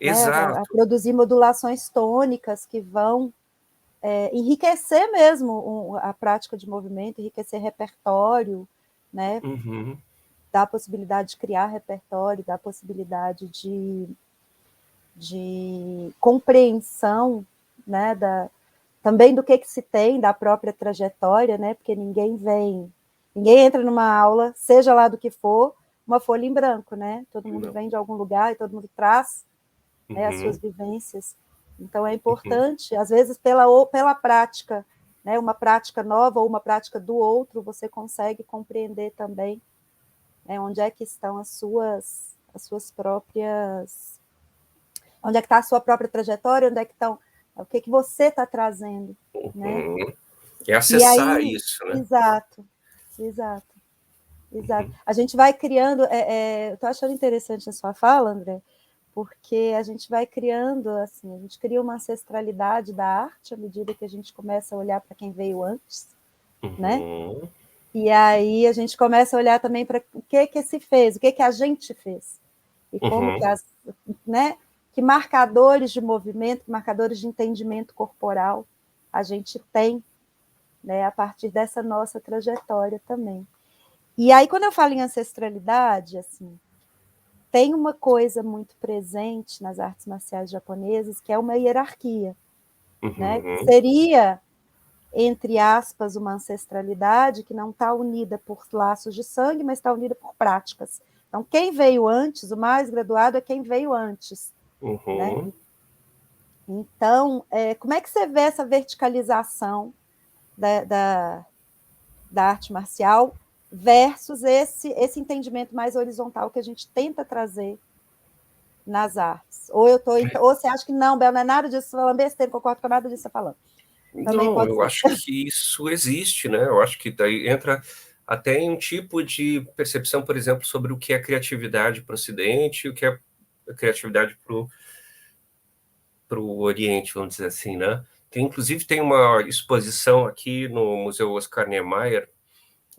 né? A produzir modulações tônicas que vão enriquecer mesmo a prática de movimento, enriquecer repertório, né? Dá a possibilidade de criar repertório, dá a possibilidade de compreensão, né? Também do que se tem da própria trajetória, né? Porque ninguém entra numa aula, seja lá do que for, uma folha em branco, né? Todo mundo vem de algum lugar e todo mundo traz, né, as suas vivências. Então é importante, às vezes pela prática, né? Uma prática nova ou uma prática do outro, você consegue compreender também, né, onde é que estão as suas próprias, onde é que está a sua própria trajetória, onde é que estão, o que você está trazendo, né? É acessar aí, isso, né? Exato. A gente vai criando, eu estou achando interessante a sua fala, André, porque a gente vai criando, assim, a gente cria uma ancestralidade da arte à medida que a gente começa a olhar para quem veio antes, né? E aí a gente começa a olhar também para o que se fez, o que a gente fez, e como que né? Que marcadores de movimento, que marcadores de entendimento corporal a gente tem, né, a partir dessa nossa trajetória também. E aí, quando eu falo em ancestralidade, assim, tem uma coisa muito presente nas artes marciais japonesas, que é uma hierarquia, né? Que seria, entre aspas, uma ancestralidade que não está unida por laços de sangue, mas está unida por práticas. Então, quem veio antes, o mais graduado é quem veio antes, né? Então, como é que você vê essa verticalização da arte marcial versus esse entendimento mais horizontal que a gente tenta trazer nas artes? Ou você acha que não, Bel, não é nada disso, falando besteira, não concordo com nada disso que você está falando. Também não, pode eu ser. acho que isso existe, né? Eu acho que daí entra até em um tipo de percepção, por exemplo, sobre o que é criatividade para o Ocidente e o que é criatividade para o Oriente, vamos dizer assim, né? Inclusive, tem uma exposição aqui no Museu Oscar Niemeyer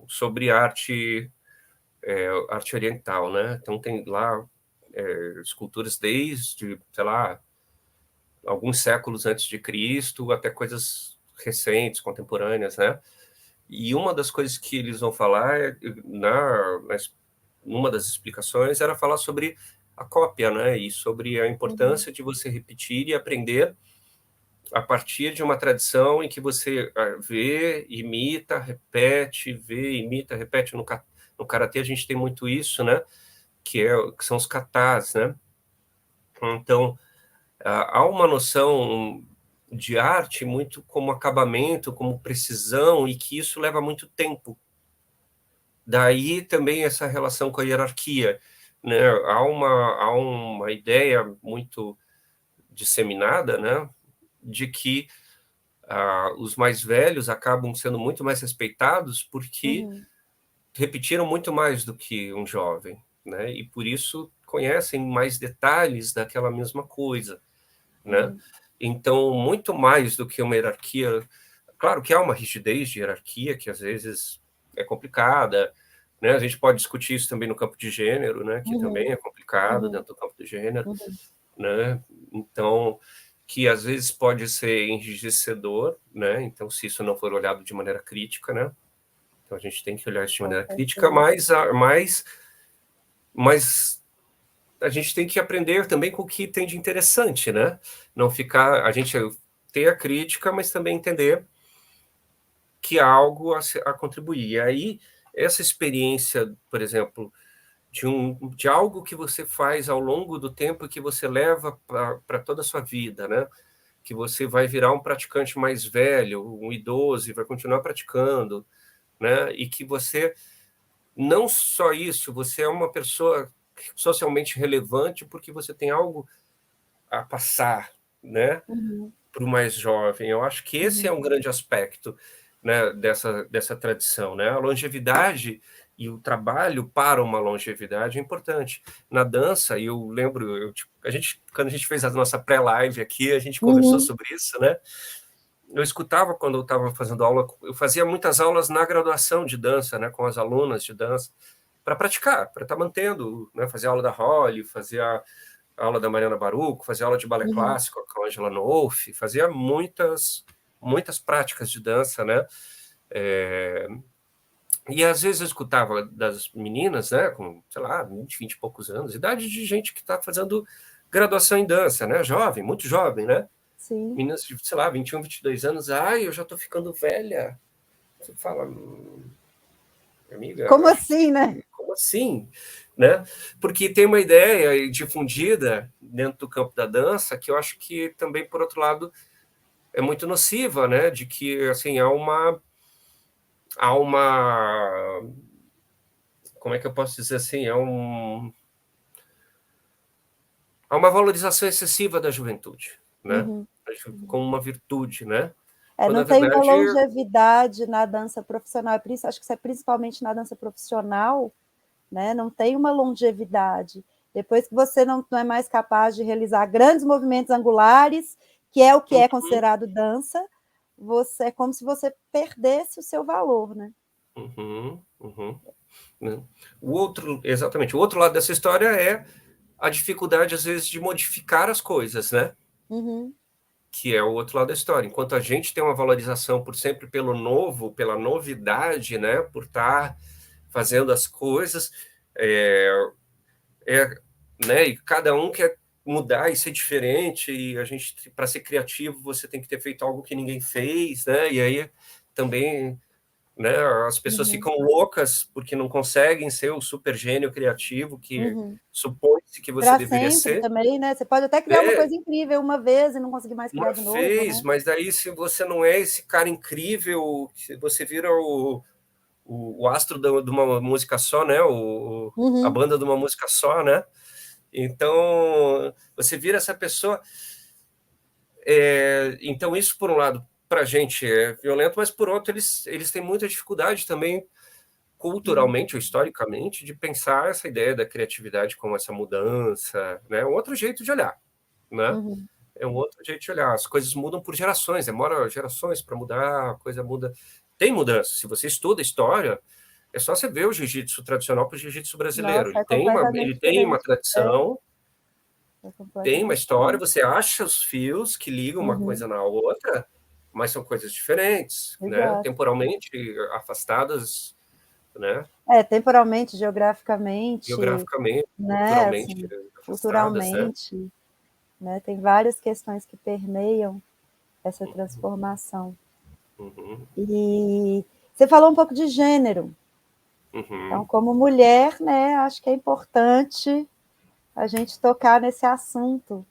sobre arte oriental, né? Então, tem lá esculturas desde, sei lá, alguns séculos antes de Cristo, até coisas recentes, contemporâneas, né? E uma das coisas que eles vão falar, numa das explicações, era falar sobre a cópia, né? E sobre a importância de você repetir e aprender a partir de uma tradição em que você vê, imita, repete, vê, imita, repete. No karatê a gente tem muito isso, né? Que são os katas, né? Então, há uma noção de arte muito como acabamento, como precisão, e que isso leva muito tempo. Daí também essa relação com a hierarquia, né? Há uma ideia muito disseminada, né? De que os mais velhos acabam sendo muito mais respeitados porque repetiram muito mais do que um jovem, né? E por isso conhecem mais detalhes daquela mesma coisa, né? Então, muito mais do que uma hierarquia. Claro que há uma rigidez de hierarquia que às vezes é complicada, né? A gente pode discutir isso também no campo de gênero, né? Que também é complicado dentro do campo do gênero, né? Então, que às vezes pode ser enrijecedor, né? Então, se isso não for olhado de maneira crítica, né? Então, a gente tem que olhar isso de maneira crítica, mas a gente tem que aprender também com o que tem de interessante, né? Não ficar... A gente ter a crítica, mas também entender que há algo a contribuir. E aí, essa experiência, por exemplo, de algo que você faz ao longo do tempo que você leva para toda a sua vida, né? Que você vai virar um praticante mais velho, um idoso, e vai continuar praticando, né? E que você, não só isso, você é uma pessoa socialmente relevante porque você tem algo a passar, né? Para o mais jovem. Eu acho que esse é um grande aspecto, né, dessa tradição, né? A longevidade e o trabalho para uma longevidade é importante. Na dança, eu lembro, quando a gente fez a nossa pré-live aqui, a gente conversou sobre isso, né? Eu escutava quando eu estava fazendo aula, eu fazia muitas aulas na graduação de dança, né, com as alunas de dança, para praticar, para estar mantendo, né, fazer aula da Holly, fazer a aula da Mariana Baruco, fazia aula de balé clássico com a Angela Nolfi, fazia muitas práticas de dança, né? E às vezes eu escutava das meninas, né, com, sei lá, 20 e poucos anos, idade de gente que está fazendo graduação em dança, né? Jovem, muito jovem, né? Sim. Meninas de, sei lá, 21, 22 anos, ai, eu já estou ficando velha. Você fala, amiga, como assim, né? Como assim? Né? Porque tem uma ideia difundida dentro do campo da dança que eu acho que também, por outro lado, é muito nociva, né? De que assim há uma como é que eu posso dizer assim? Há uma valorização excessiva da juventude, né? Como uma virtude, né? Quando, Não na tem uma verdade, longevidade na dança profissional, acho que isso é principalmente na dança profissional, né? Não tem uma longevidade. Depois que você não é mais capaz de realizar grandes movimentos angulares, que é o que é considerado dança, é como se você perdesse o seu valor, né? Exatamente. O outro lado dessa história é a dificuldade, às vezes, de modificar as coisas, né? Que é o outro lado da história. Enquanto a gente tem uma valorização por sempre pelo novo, pela novidade, né? Por estar fazendo as coisas, né? E cada um quer mudar e ser diferente, e a gente, para ser criativo, você tem que ter feito algo que ninguém fez, né? E aí também, né, as pessoas ficam loucas porque não conseguem ser o super gênio criativo que supõe-se que você Para deveria sempre ser. também, né? Você pode até criar uma coisa incrível uma vez e não conseguir mais criar de novo, né? Mas daí, se você não é esse cara incrível, você vira o astro de uma música só, né? A banda de uma música só, né? Então, você vira essa pessoa. Então, isso, por um lado, para a gente é violento, mas, por outro, eles têm muita dificuldade também, culturalmente ou historicamente, de pensar essa ideia da criatividade como essa mudança, né? Um outro jeito de olhar, né? É um outro jeito de olhar. As coisas mudam por gerações, demora gerações para mudar, a coisa muda. Tem mudança. Se você estuda história, é só você ver o jiu-jitsu tradicional para o jiu-jitsu brasileiro. Nossa, é Ele completamente tem uma diferente. tradição, Tem uma completamente história, diferente. você acha os fios que ligam uma coisa na outra, mas são coisas diferentes, né? Exato. Temporalmente afastadas, né? Temporalmente, geograficamente, Geograficamente, né, culturalmente assim, afastadas, né? culturalmente, né, tem várias questões que permeiam essa transformação. Uhum, E você falou um pouco de gênero. Então, uhum, como mulher, né, acho que é importante a gente tocar nesse assunto,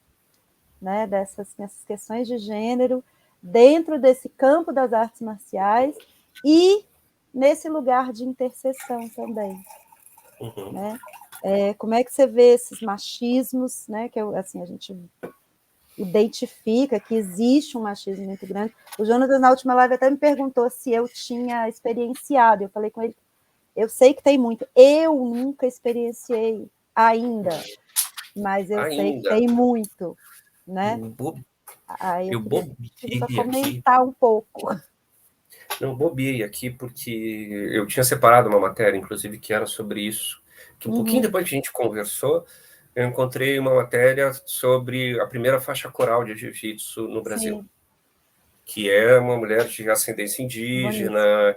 né, nessas questões de gênero, dentro desse campo das artes marciais e nesse lugar de interseção também, uhum. né? Como é que você vê esses machismos, né, que assim, a gente identifica que existe um machismo muito grande. O Jonas, na última live, até me perguntou se eu tinha experienciado. Eu falei com ele, eu sei que tem muito. Eu nunca experienciei ainda, mas eu sei que Ainda, tem muito, né? bo- Aí eu eu queria pedir para bobiei aqui, comentar um pouco. não bobiei aqui porque eu tinha separado uma matéria, inclusive, que era sobre isso, que um pouquinho Uhum, depois que a gente conversou, eu encontrei uma matéria sobre a primeira faixa coral de jiu-jitsu no Brasil, sim, que é uma mulher de ascendência bonito. indígena,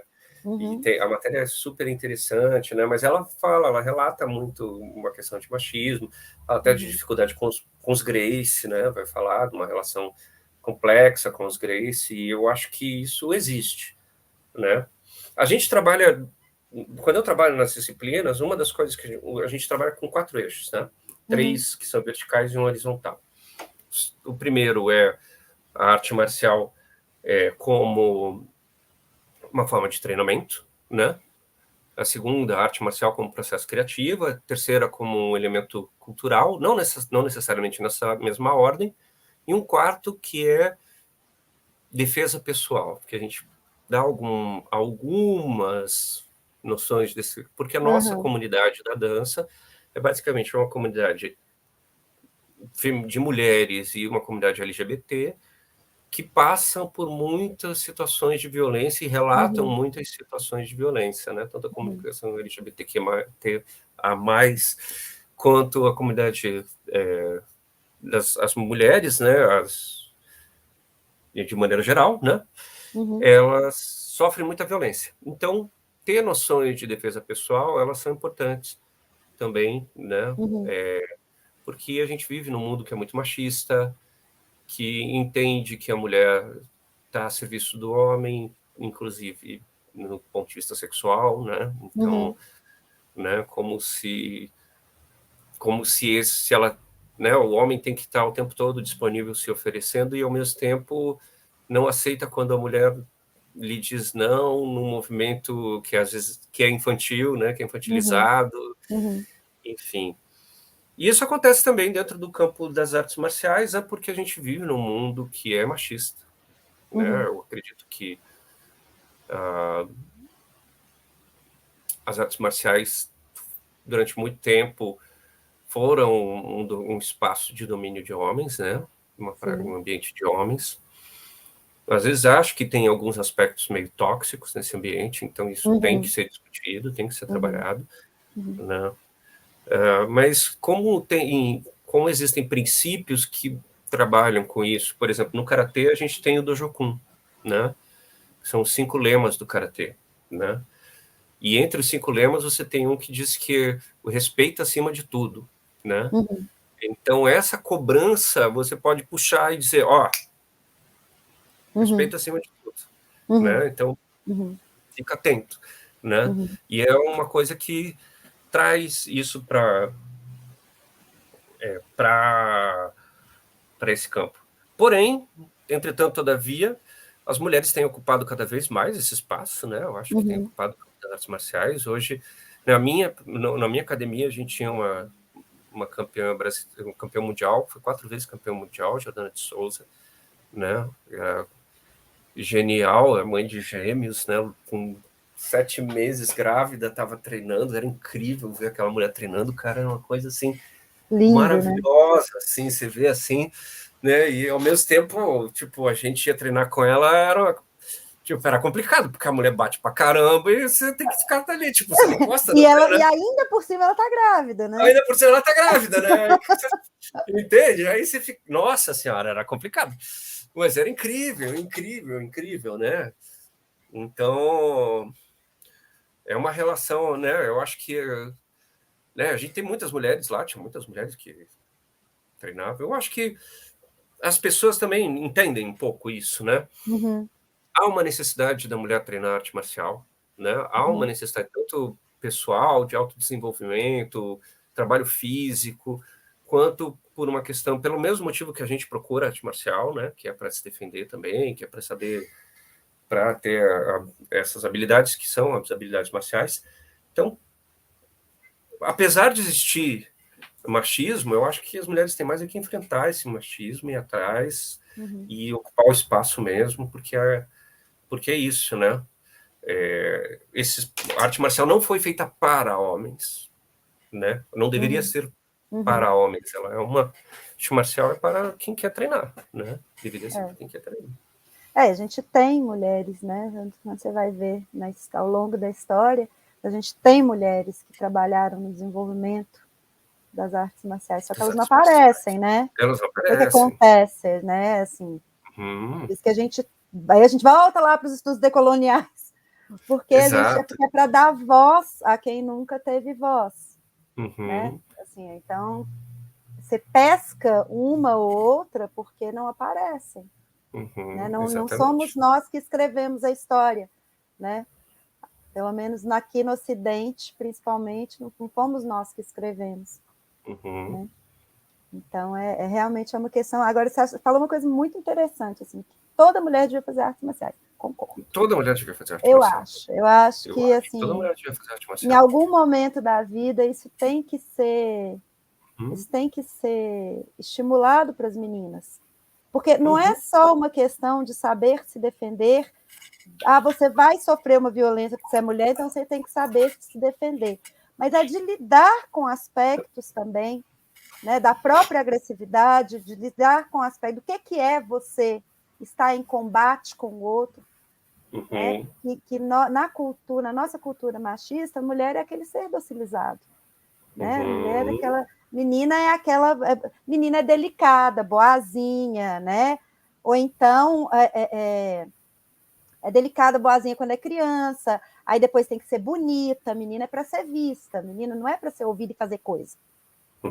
e Uhum, a matéria é super interessante, né? Mas ela fala, ela relata muito uma questão de machismo, fala até de uhum, dificuldade com os Gracie, né? Vai falar de uma relação complexa com os Gracie, e eu acho que isso existe, né? A gente trabalha, quando eu trabalho nas disciplinas, uma das coisas que a gente trabalha com 4 eixos, né? uhum, 3 que são verticais e um horizontal. O primeiro é a arte marcial como uma forma de treinamento, né? A segunda, a arte marcial como processo criativo, a terceira como um elemento cultural, não necessariamente nessa mesma ordem, e um quarto que é defesa pessoal, que a gente dá algumas noções desse, porque a nossa uhum, comunidade da dança é basicamente uma comunidade de mulheres e uma comunidade LGBT que passam por muitas situações de violência e relatam uhum, muitas situações de violência, né? Tanto a uhum, comunicação LGBTQ+, a mais, quanto a comunidade as mulheres, né? De maneira geral, né? uhum, Elas sofrem muita violência. Então, ter noções de defesa pessoal, elas são importantes também, né? uhum, Porque a gente vive num mundo que é muito machista, que entende que a mulher está a serviço do homem, inclusive no ponto de vista sexual, né? Então, uhum, né, se ela, né, o homem tem que estar o tempo todo disponível se oferecendo e ao mesmo tempo não aceita quando a mulher lhe diz não num movimento que às vezes que é infantil, né, que é uhum, infantilizado, uhum, enfim. E isso acontece também dentro do campo das artes marciais, é porque a gente vive num mundo que é machista, né? uhum, Eu acredito que as artes marciais, durante muito tempo, foram um espaço de domínio de homens, né? sim, Um ambiente de homens. Às vezes acho que tem alguns aspectos meio tóxicos nesse ambiente, então isso tem que uhum, ser discutido, tem que ser uhum, trabalhado, uhum, né? Mas como existem princípios que trabalham com isso, por exemplo, no karatê a gente tem o Dojokun, né? São os 5 lemas do karatê, né? E entre os 5 lemas você tem um que diz que o respeito acima de tudo, né? uhum, Então essa cobrança você pode puxar e dizer, ó, uhum, respeito acima de tudo, uhum, né? Então uhum, fica atento, né? uhum, E é uma coisa que traz isso para esse campo. Porém, entretanto, todavia, as mulheres têm ocupado cada vez mais esse espaço, né? Eu acho que têm uhum, ocupado as artes marciais. Hoje, na minha academia, a gente tinha uma campeã brasileira, um campeão mundial, foi 4 vezes campeão mundial, Jordana de Souza, né? Genial, é mãe de gêmeos, né? Com 7 meses grávida, estava treinando, era incrível ver aquela mulher treinando, cara, era uma coisa assim lindo, né? maravilhosa, assim, você vê assim, né? E ao mesmo tempo, tipo, a gente ia treinar com ela, Tipo, era complicado, porque a mulher bate pra caramba e você tem que ficar ali, tipo, você não gosta da E, mulher, e né? ainda por cima ela tá grávida, né? Ainda por cima ela tá grávida, né? Aí você, entende? Aí você fica. Nossa senhora, era complicado. Mas era incrível, incrível, incrível, né? Então, é uma relação, né? Eu acho que, né, a gente tem muitas mulheres lá, tinha muitas mulheres que treinavam. Eu acho que as pessoas também entendem um pouco isso, né? Uhum, Há uma necessidade da mulher treinar arte marcial, né? Há uma uhum, necessidade tanto pessoal, de autodesenvolvimento, trabalho físico, quanto por uma questão, pelo mesmo motivo que a gente procura arte marcial, né? Que é para se defender também, que é para saber, para ter essas habilidades que são as habilidades marciais. Então, apesar de existir machismo, eu acho que as mulheres têm mais é que enfrentar esse machismo e ir atrás uhum, e ocupar o espaço mesmo, porque é isso, né? A arte marcial não foi feita para homens, né? Não deveria uhum, ser uhum. para homens. Ela é uma arte marcial é para quem quer treinar, né? Deveria ser para É. quem quer treinar. A gente tem mulheres, né? Quando você vai ver ao longo da história, a gente tem mulheres que trabalharam no desenvolvimento das artes marciais, só que As elas não artes marciais. aparecem, né? Elas O que aparecem. acontece, né? Assim, por Uhum. isso que aí a gente volta lá para os estudos decoloniais, porque a gente Exato. é para dar voz a quem nunca teve voz, né? Uhum. Assim, então você pesca uma ou outra porque não aparecem, né? Uhum. Não somos Exatamente. nós que escrevemos a história, né? Pelo menos aqui no Ocidente, principalmente, não fomos nós que escrevemos, Uhum. né? Então, realmente uma questão. Agora, você falou uma coisa muito interessante, assim, que toda mulher devia fazer artes marciais. Concordo. Toda mulher devia fazer arte Eu marcial. acho. Eu acho Eu que, acho que toda assim, mulher devia fazer arte em marcial. algum momento da vida, isso tem que ser estimulado para as meninas. Porque não é Uhum. só uma questão de saber se defender. Ah, você vai sofrer uma violência porque você é mulher, então você tem que saber se defender. Mas é de lidar com aspectos também, né, da própria agressividade, de lidar com o aspecto do que é você estar em combate com o outro, né? Uhum. Na nossa cultura machista, a mulher é aquele ser docilizado, né? A mulher é Uhum. aquela menina é delicada, boazinha, né? Ou então é delicada, boazinha quando é criança, aí depois tem que ser bonita, menina é para ser vista, menina não é para ser ouvida e fazer coisa.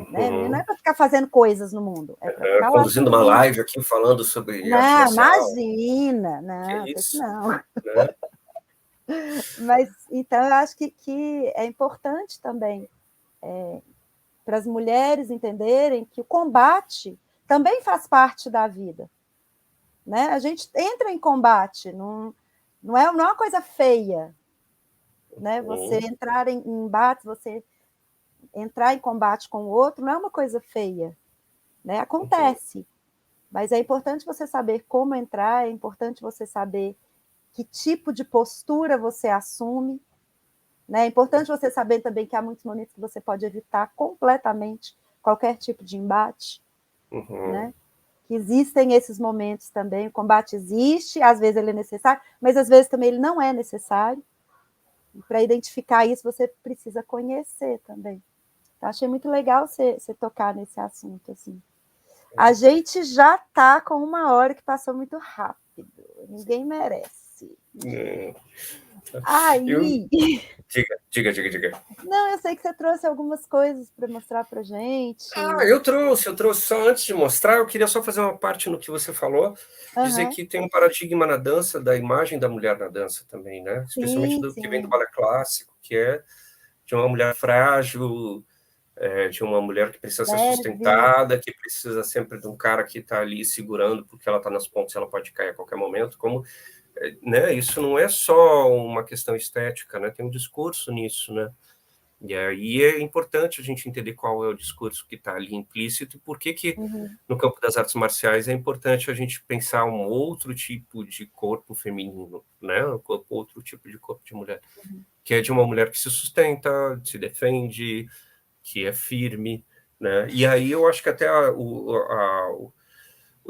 Né? Menina não é Uhum. para ficar fazendo coisas no mundo, é para ficar lá Conduzindo uma servindo. live aqui falando sobre arte Não, marcial. imagina, Que não, é isso isso? não. Né? Mas então eu acho que é importante também para as mulheres entenderem que o combate também faz parte da vida. Né? A gente entra em combate, não é uma coisa feia. Né? Você Uhum. entrar em embate, você entrar em combate com o outro, não é uma coisa feia. Né? Uhum. Acontece. Mas é importante você saber como entrar, é importante você saber que tipo de postura você assume. Né? É importante você saber também que há muitos momentos que você pode evitar completamente qualquer tipo de embate. Uhum. Né? Que existem esses momentos também. O combate existe, às vezes ele é necessário, mas às vezes também ele não é necessário. E para identificar isso, você precisa conhecer também. Então, achei muito legal você tocar nesse assunto. Assim. A gente já está com 1 hora que passou muito rápido. Ninguém merece. É. Eu, Aí, diga. não, eu sei que você trouxe algumas coisas para mostrar para gente. Eu trouxe só antes de mostrar, eu queria só fazer uma parte no que você falou, dizer Uhum. que tem um paradigma na dança, da imagem da mulher na dança também, né? Especialmente Sim, do que vem do sim. balé clássico, que é de uma mulher frágil, de uma mulher que precisa ser Leve. sustentada, que precisa sempre de um cara que está ali segurando, porque ela está nas pontas, ela pode cair a qualquer momento, como, né? Isso não é só uma questão estética, né? Tem um discurso nisso, né? E aí é importante a gente entender qual é o discurso que está ali implícito e por que Uhum, no campo das artes marciais é importante a gente pensar um outro tipo de corpo feminino, né? Outro tipo de corpo de mulher, uhum, que é de uma mulher que se sustenta, se defende, que é firme, né? E aí eu acho que até o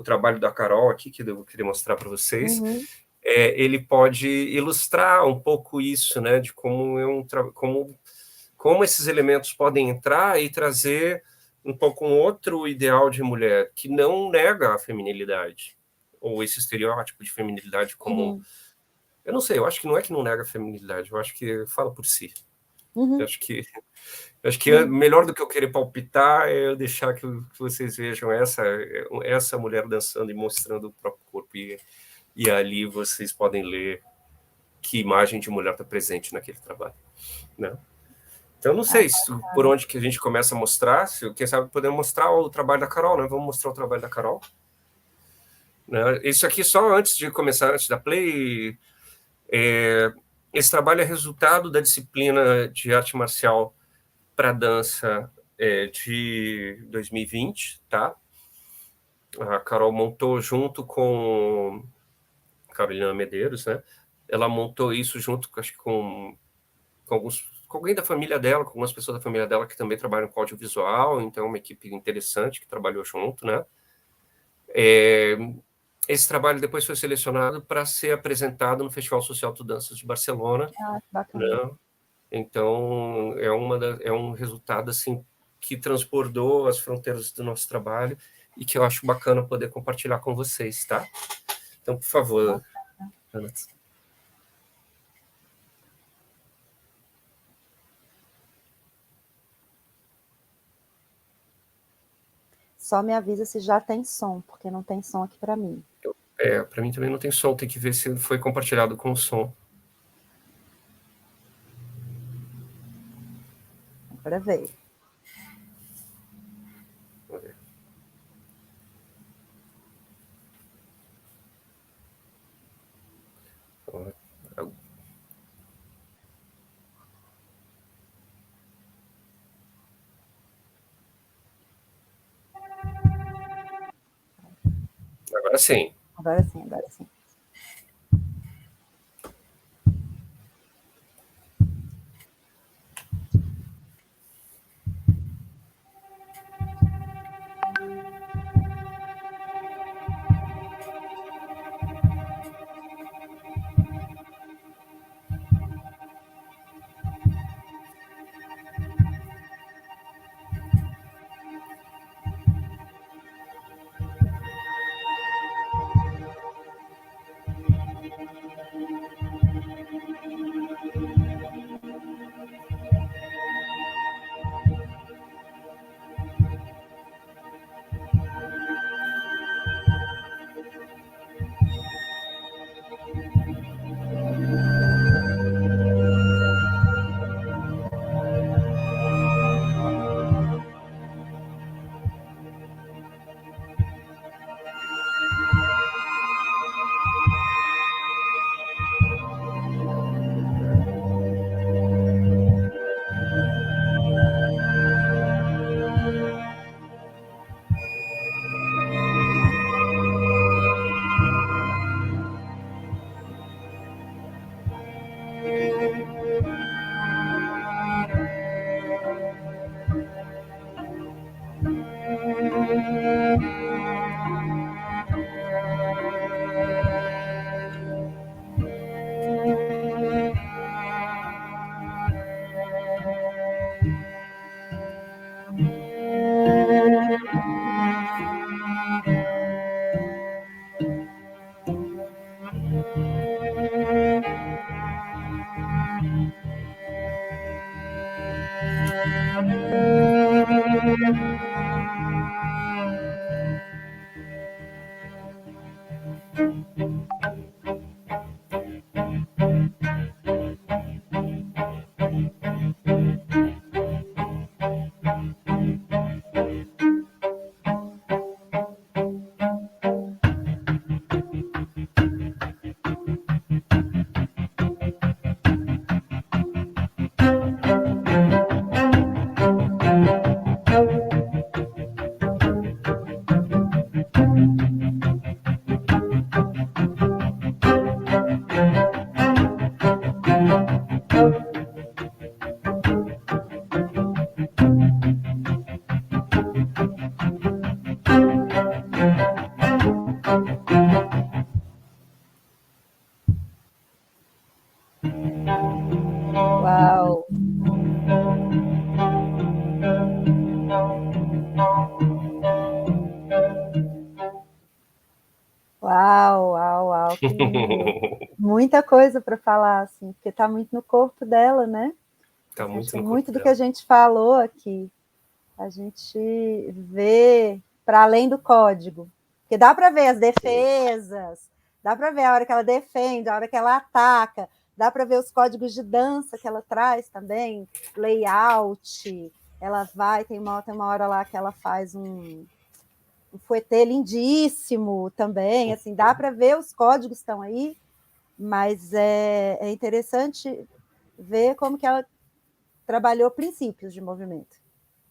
trabalho da Carol aqui, que eu queria mostrar para vocês, uhum. ele pode ilustrar um pouco isso, né, de como esses elementos podem entrar e trazer um pouco um outro ideal de mulher, que não nega a feminilidade, ou esse estereótipo de feminilidade como... Eu não sei, eu acho que não é que não nega a feminilidade, eu acho que fala por si. Eu acho que melhor do que eu querer palpitar é eu deixar que vocês vejam essa mulher dançando e mostrando o próprio corpo, e ali vocês podem ler que imagem de mulher está presente naquele trabalho, né? Então, não sei por onde que a gente começa a mostrar, quem sabe podemos mostrar o trabalho da Carol, né? Vamos mostrar o trabalho da Carol. Né? Isso aqui só antes de começar, antes da play. Esse trabalho é resultado da disciplina de arte marcial para dança de 2020, tá? A Carol montou junto com Carolina Medeiros, né? Ela montou isso junto, acho que com alguém da família dela, com algumas pessoas da família dela que também trabalham com audiovisual, então é uma equipe interessante que trabalhou junto, né? Esse trabalho depois foi selecionado para ser apresentado no Festival Social de Danças de Barcelona. Bacana. Né? Então, é um resultado assim, que transbordou as fronteiras do nosso trabalho e que eu acho bacana poder compartilhar com vocês, tá? Então, por favor, Ana. Só me avisa se já tem som, porque não tem som aqui para mim. Para mim também não tem som, tem que ver se foi compartilhado com o som. Agora veio. Agora sim. Agora sim, agora sim. legal, que lindo. Muita coisa para falar, assim, porque está muito no corpo dela, né? Está muito no muito corpo do dela. que a gente falou aqui. A gente vê para além do código. Porque dá para ver as defesas, dá para ver a hora que ela defende, a hora que ela ataca, dá para ver os códigos de dança que ela traz também, layout. Ela vai, tem uma hora lá que ela faz um fouetê lindíssimo também, assim, dá para ver os códigos estão aí, mas é interessante ver como que ela trabalhou princípios de movimento,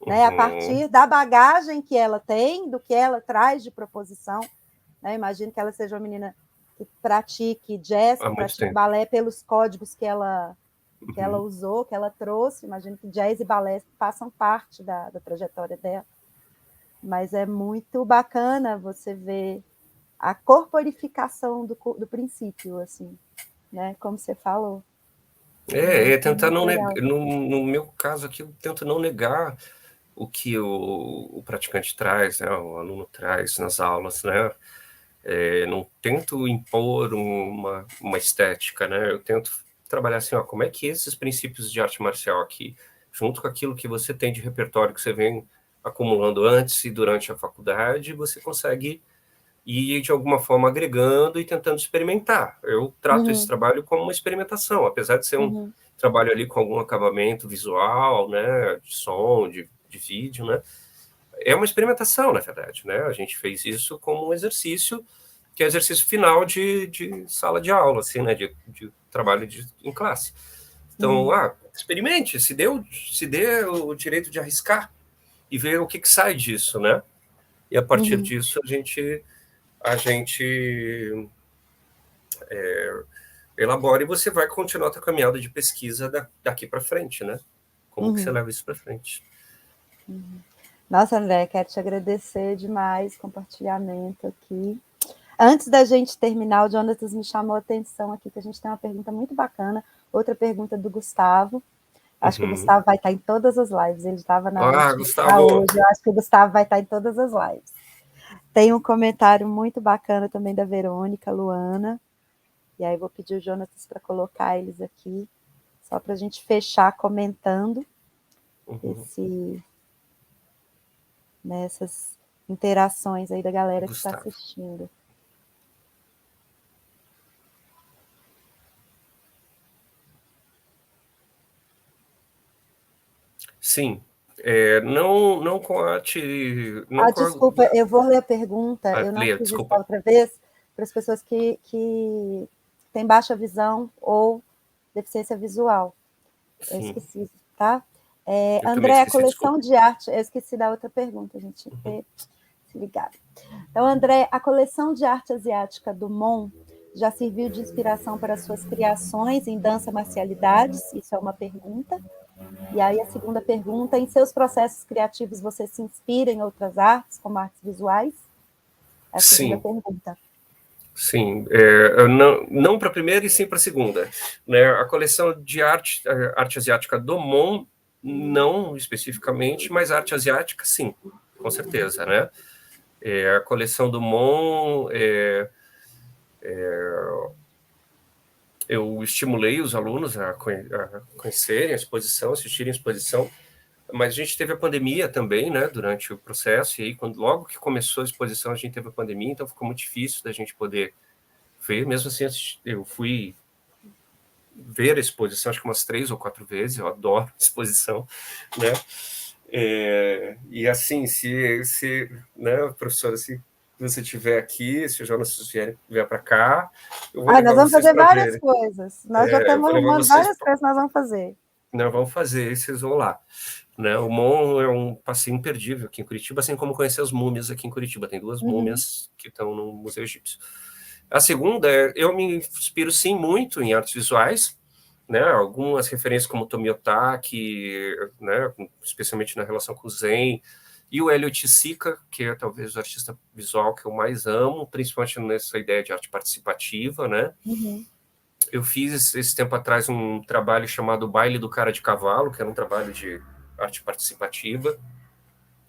né? A partir da bagagem que ela tem, do que ela traz de proposição, né? Imagino que ela seja uma menina que pratique jazz, que pratique balé pelos códigos que ela usou, que ela trouxe. Imagino que jazz e balé façam parte da trajetória dela. Mas é muito bacana você ver a corporificação do princípio, assim, né? Como você falou. Tentar não negar, no meu caso aqui, eu tento não negar o que o praticante traz, né, o aluno traz nas aulas, né? Não tento impor uma estética, né? Eu tento trabalhar assim, como é que esses princípios de arte marcial aqui, junto com aquilo que você tem de repertório que você vem acumulando antes e durante a faculdade, você consegue ir de alguma forma agregando e tentando experimentar. Eu trato esse trabalho como uma experimentação, apesar de ser um trabalho ali com algum acabamento visual, né, de som, de vídeo, né? É uma experimentação, na verdade, né? A gente fez isso como um exercício, que é exercício final de sala de aula, assim, né? De trabalho em classe. Então, experimente, se dê o direito de arriscar e ver o que sai disso, né? E a partir disso a gente elabora e você vai continuar a tua caminhada de pesquisa daqui para frente, né? Como que você leva isso para frente? Nossa, André, quero te agradecer demais o compartilhamento aqui. Antes da gente terminar, o Jonatas me chamou a atenção aqui, que a gente tem uma pergunta muito bacana, outra pergunta do Gustavo. Acho que o Gustavo vai estar em todas as lives, ele estava na última, Gustavo. Hoje, eu acho que o Gustavo vai estar em todas as lives. Tem um comentário muito bacana também da Verônica Luana, e aí vou pedir o Jonatas para colocar eles aqui, só para a gente fechar comentando nessas interações aí da galera que está assistindo. Sim. Não com a arte... Desculpa, eu vou ler a pergunta, eu não fiz isso outra vez, para as pessoas que têm baixa visão ou deficiência visual. Eu esqueci, tá? André, a coleção de arte... Eu esqueci da outra pergunta, a gente tinha que ter se ligado. Então, André, a coleção de arte asiática do MON já serviu de inspiração para suas criações em dança marcialidades? Isso é uma pergunta. E aí a segunda pergunta, em seus processos criativos você se inspira em outras artes, como artes visuais? É a segunda pergunta. Sim, não para a primeira e sim para a segunda. Né? A coleção de arte asiática do MON, não especificamente, mas arte asiática, sim, com certeza. Né? A coleção do MON... eu estimulei os alunos a conhecerem a exposição, assistirem a exposição, mas a gente teve a pandemia também, né, durante o processo, e aí, logo que começou a exposição, a gente teve a pandemia, então ficou muito difícil da gente poder ver. Mesmo assim, eu fui ver a exposição, acho que umas 3 ou 4 vezes, eu adoro a exposição, né, e assim, se né, professora, se você estiver aqui, se o Jonas vier para cá, eu vou levar nós vamos fazer várias verem. coisas. Nós já estamos arrumando várias coisas que nós vamos fazer. Nós vamos fazer, vocês vão lá. Né? O MON é um passeio imperdível aqui em Curitiba, assim como conhecer as múmias aqui em Curitiba. Tem 2 múmias que estão no Museu Egípcio. A segunda eu me inspiro, sim, muito em artes visuais, né? Algumas referências como Tomiotaki, né? Especialmente na relação com o Zen, e o Elliot Sica, que é talvez o artista visual que eu mais amo, principalmente nessa ideia de arte participativa, né? Eu fiz, esse tempo atrás, um trabalho chamado Baile do Cara de Cavalo, que era um trabalho de arte participativa,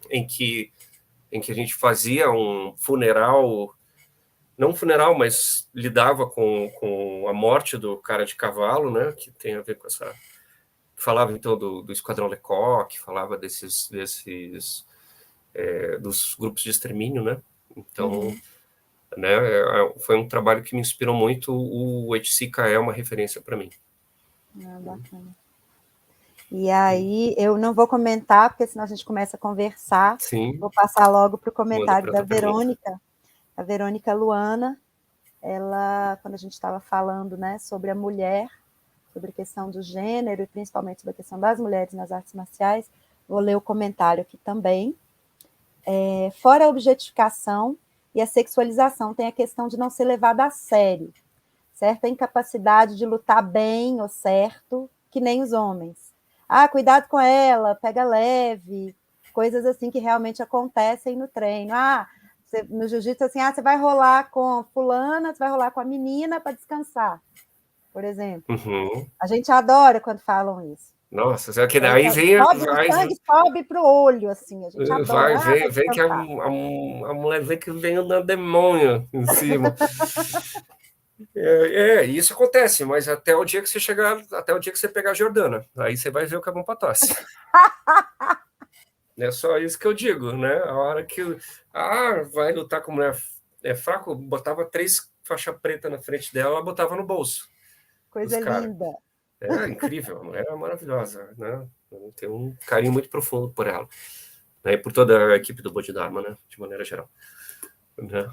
em que a gente fazia um funeral não um funeral, mas lidava com a morte do cara de cavalo, né? Que tem a ver com essa... Falava, então, do Esquadrão Lecoq, falava dos grupos de extermínio, né? Então, né, foi um trabalho que me inspirou muito. O Etcika é uma referência para mim. Bacana. E aí, eu não vou comentar, porque senão a gente começa a conversar. Sim. Vou passar logo para o comentário da Verônica. A Verônica Luana. Ela, quando a gente estava falando, né, sobre a mulher, sobre a questão do gênero, e principalmente sobre a questão das mulheres nas artes marciais, vou ler o comentário aqui também. Fora a objetificação e a sexualização, tem a questão de não ser levada a sério, certo? A incapacidade de lutar bem ou certo, que nem os homens. Cuidado com ela, pega leve, coisas assim que realmente acontecem no treino. No jiu-jitsu, assim, você vai rolar com fulana, você vai rolar com a menina para descansar, por exemplo. A gente adora quando falam isso. Nossa, só que daí vem... O sangue sobe para o olho, assim, a gente adora. Vem que a mulher vem que vem andando demônio em cima. Isso acontece, mas até o dia que você chegar, até o dia que você pegar a Jordana, aí você vai ver o que é bom para tosse. É só isso que eu digo, né? A hora que vai lutar com mulher fraco, botava 3 faixas pretas na frente dela, ela botava no bolso. Coisa linda. É incrível, a mulher é maravilhosa, né? Eu tenho um carinho muito profundo por ela, né? E por toda a equipe do Bodhidharma, né? De maneira geral. Né?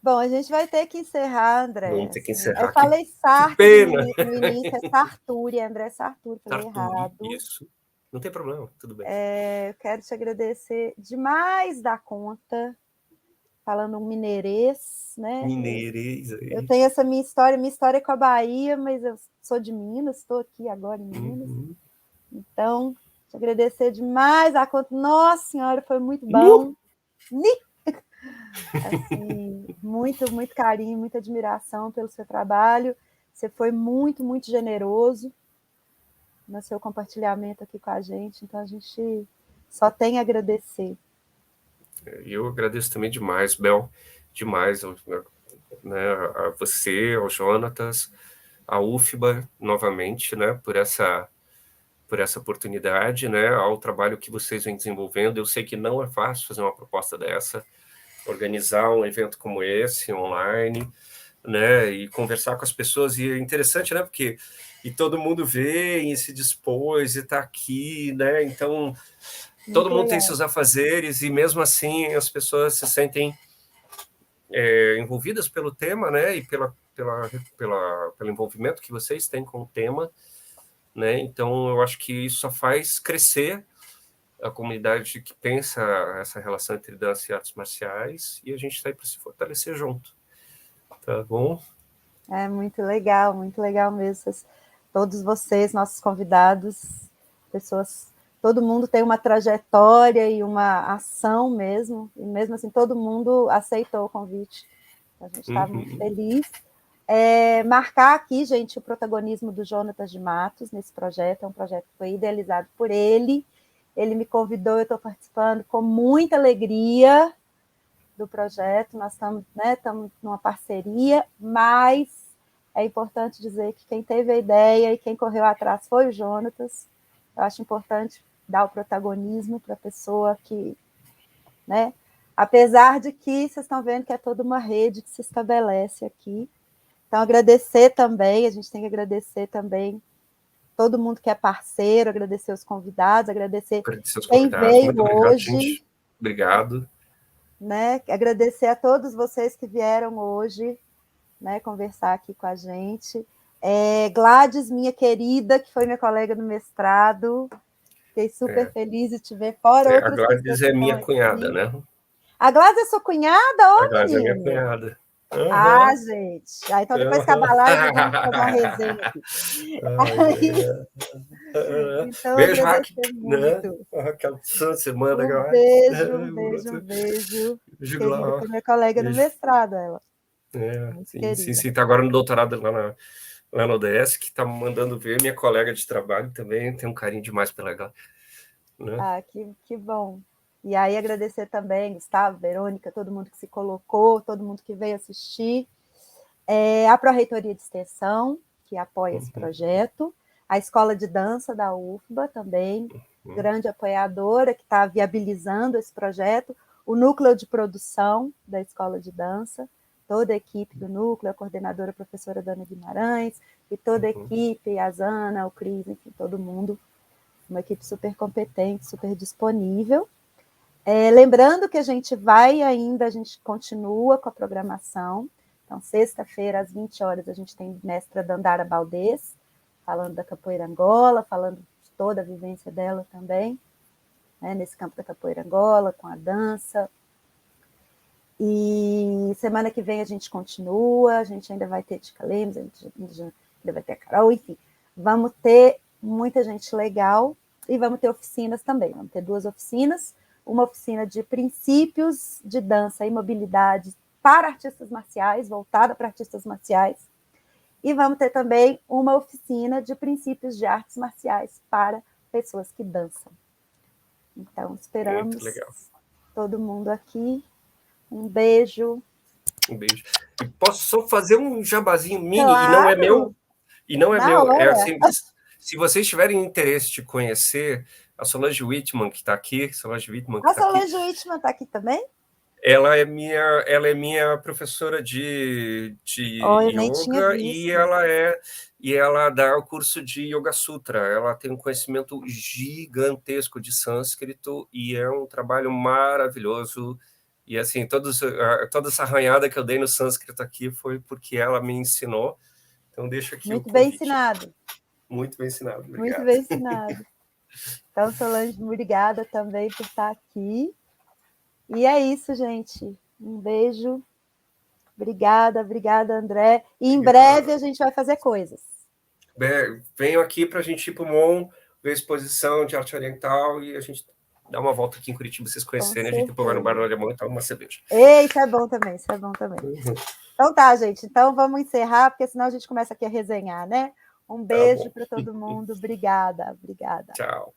Bom, a gente vai ter que encerrar, André. Vamos ter que encerrar. Eu falei Sartori no início, é Sartori, André Sartori, falei errado. Isso. Não tem problema, tudo bem. Eu quero te agradecer demais da conta, falando um mineirês, né? Mineirês aí. Eu tenho essa minha história é com a Bahia, mas eu sou de Minas, estou aqui agora em Minas. Então, te agradecer demais a conta. Nossa Senhora, foi muito bom. Assim, muito, muito carinho, muita admiração pelo seu trabalho. Você foi muito, muito generoso no seu compartilhamento aqui com a gente. Então, a gente só tem a agradecer. Eu agradeço também demais, Bel, demais, né, a você, ao Jonatas, a UFBA, novamente, né, por essa oportunidade, né, ao trabalho que vocês vêm desenvolvendo. Eu sei que não é fácil fazer uma proposta dessa, organizar um evento como esse, online, né, e conversar com as pessoas. E é interessante, né, porque todo mundo vem e se dispôs e está aqui, né, então... Todo mundo tem seus afazeres e, mesmo assim, as pessoas se sentem envolvidas pelo tema, né? E pelo envolvimento que vocês têm com o tema, né? Então, eu acho que isso só faz crescer a comunidade que pensa essa relação entre dança e artes marciais, e a gente está aí para se fortalecer junto. Tá bom? É muito legal mesmo. Todos vocês, nossos convidados, pessoas... Todo mundo tem uma trajetória e uma ação mesmo, e mesmo assim todo mundo aceitou o convite. A gente está muito feliz. Marcar aqui, gente, o protagonismo do Jonatas de Matos nesse projeto. É um projeto que foi idealizado por ele. Ele me convidou, eu estou participando com muita alegria do projeto. Nós estamos, né, numa parceria, mas é importante dizer que quem teve a ideia e quem correu atrás foi o Jonatas. Eu acho importante dar o protagonismo para a pessoa que, né? Apesar de que vocês estão vendo que é toda uma rede que se estabelece aqui. Então, agradecer também, a gente tem que agradecer também todo mundo que é parceiro, agradecer os convidados, agradecer quem veio hoje. Gente. Obrigado. Né? Agradecer a todos vocês que vieram hoje, né, conversar aqui com a gente. Gladys, minha querida, que foi minha colega no mestrado, fiquei super feliz de te ver fora outras pessoas. A Gladys é minha cunhada, né? A Gladys é sua cunhada? A Gladys é minha cunhada. Gente. Então, depois acabar a live, vamos fazer uma resenha aqui. Então, beijo, agradecer muito. Né? Raquel Santos, irmã da Gladys. Um beijo. Querida, foi minha colega no mestrado, ela. Sim, tá agora no doutorado lá no ODS, que tá mandando ver, minha colega de trabalho também, tem um carinho demais pela Gladys. Né? Que bom. E aí agradecer também, Gustavo, Verônica, todo mundo que se colocou, todo mundo que veio assistir, a Pró-Reitoria de Extensão, que apoia esse projeto, a Escola de Dança da UFBA também, grande apoiadora, que está viabilizando esse projeto, o Núcleo de Produção da Escola de Dança, toda a equipe do núcleo, a coordenadora a professora Dana Guimarães, e toda a equipe, a Zana, o Cris, enfim, todo mundo, uma equipe super competente, super disponível. Lembrando que a gente continua com a programação. Então, sexta-feira, às 20 horas, a gente tem mestra Dandara Baldez, falando da capoeira Angola, falando de toda a vivência dela também, né, nesse campo da capoeira Angola, com a dança. E semana que vem a gente continua, a gente ainda vai ter Tica Lemos, a gente ainda vai ter a Carol, enfim. Vamos ter muita gente legal e vamos ter oficinas também. Vamos ter 2 oficinas, uma oficina de princípios de dança e mobilidade para artistas marciais, voltada para artistas marciais, e vamos ter também uma oficina de princípios de artes marciais para pessoas que dançam. Então, esperamos todo mundo aqui. Um beijo. Um beijo. E posso só fazer um jabazinho mini, claro. E não é meu. E não é Na meu. hora. É assim, se vocês tiverem interesse de conhecer a Solange Whitman, que está aqui, Solange Whitman está aqui também? Ela é minha professora de yoga e ela dá o curso de Yoga Sutra. Ela tem um conhecimento gigantesco de sânscrito e é um trabalho maravilhoso. E assim, toda essa arranhada que eu dei no sânscrito aqui foi porque ela me ensinou. Então deixa aqui muito bem ensinado. Muito bem ensinado, obrigado. Muito bem ensinado. Então, Solange, obrigada também por estar aqui. E é isso, gente. Um beijo. Obrigada, André. E em breve a gente vai fazer coisas. Venho aqui para a gente ir para o MON, ver a exposição de arte oriental e a gente dar uma volta aqui em Curitiba, vocês conhecerem. A gente depois vai no Bar do Alemão e toma uma cerveja. Isso é bom também, Então tá, gente. Então vamos encerrar, porque senão a gente começa aqui a resenhar, né? Um beijo para todo mundo. Obrigada. Tchau.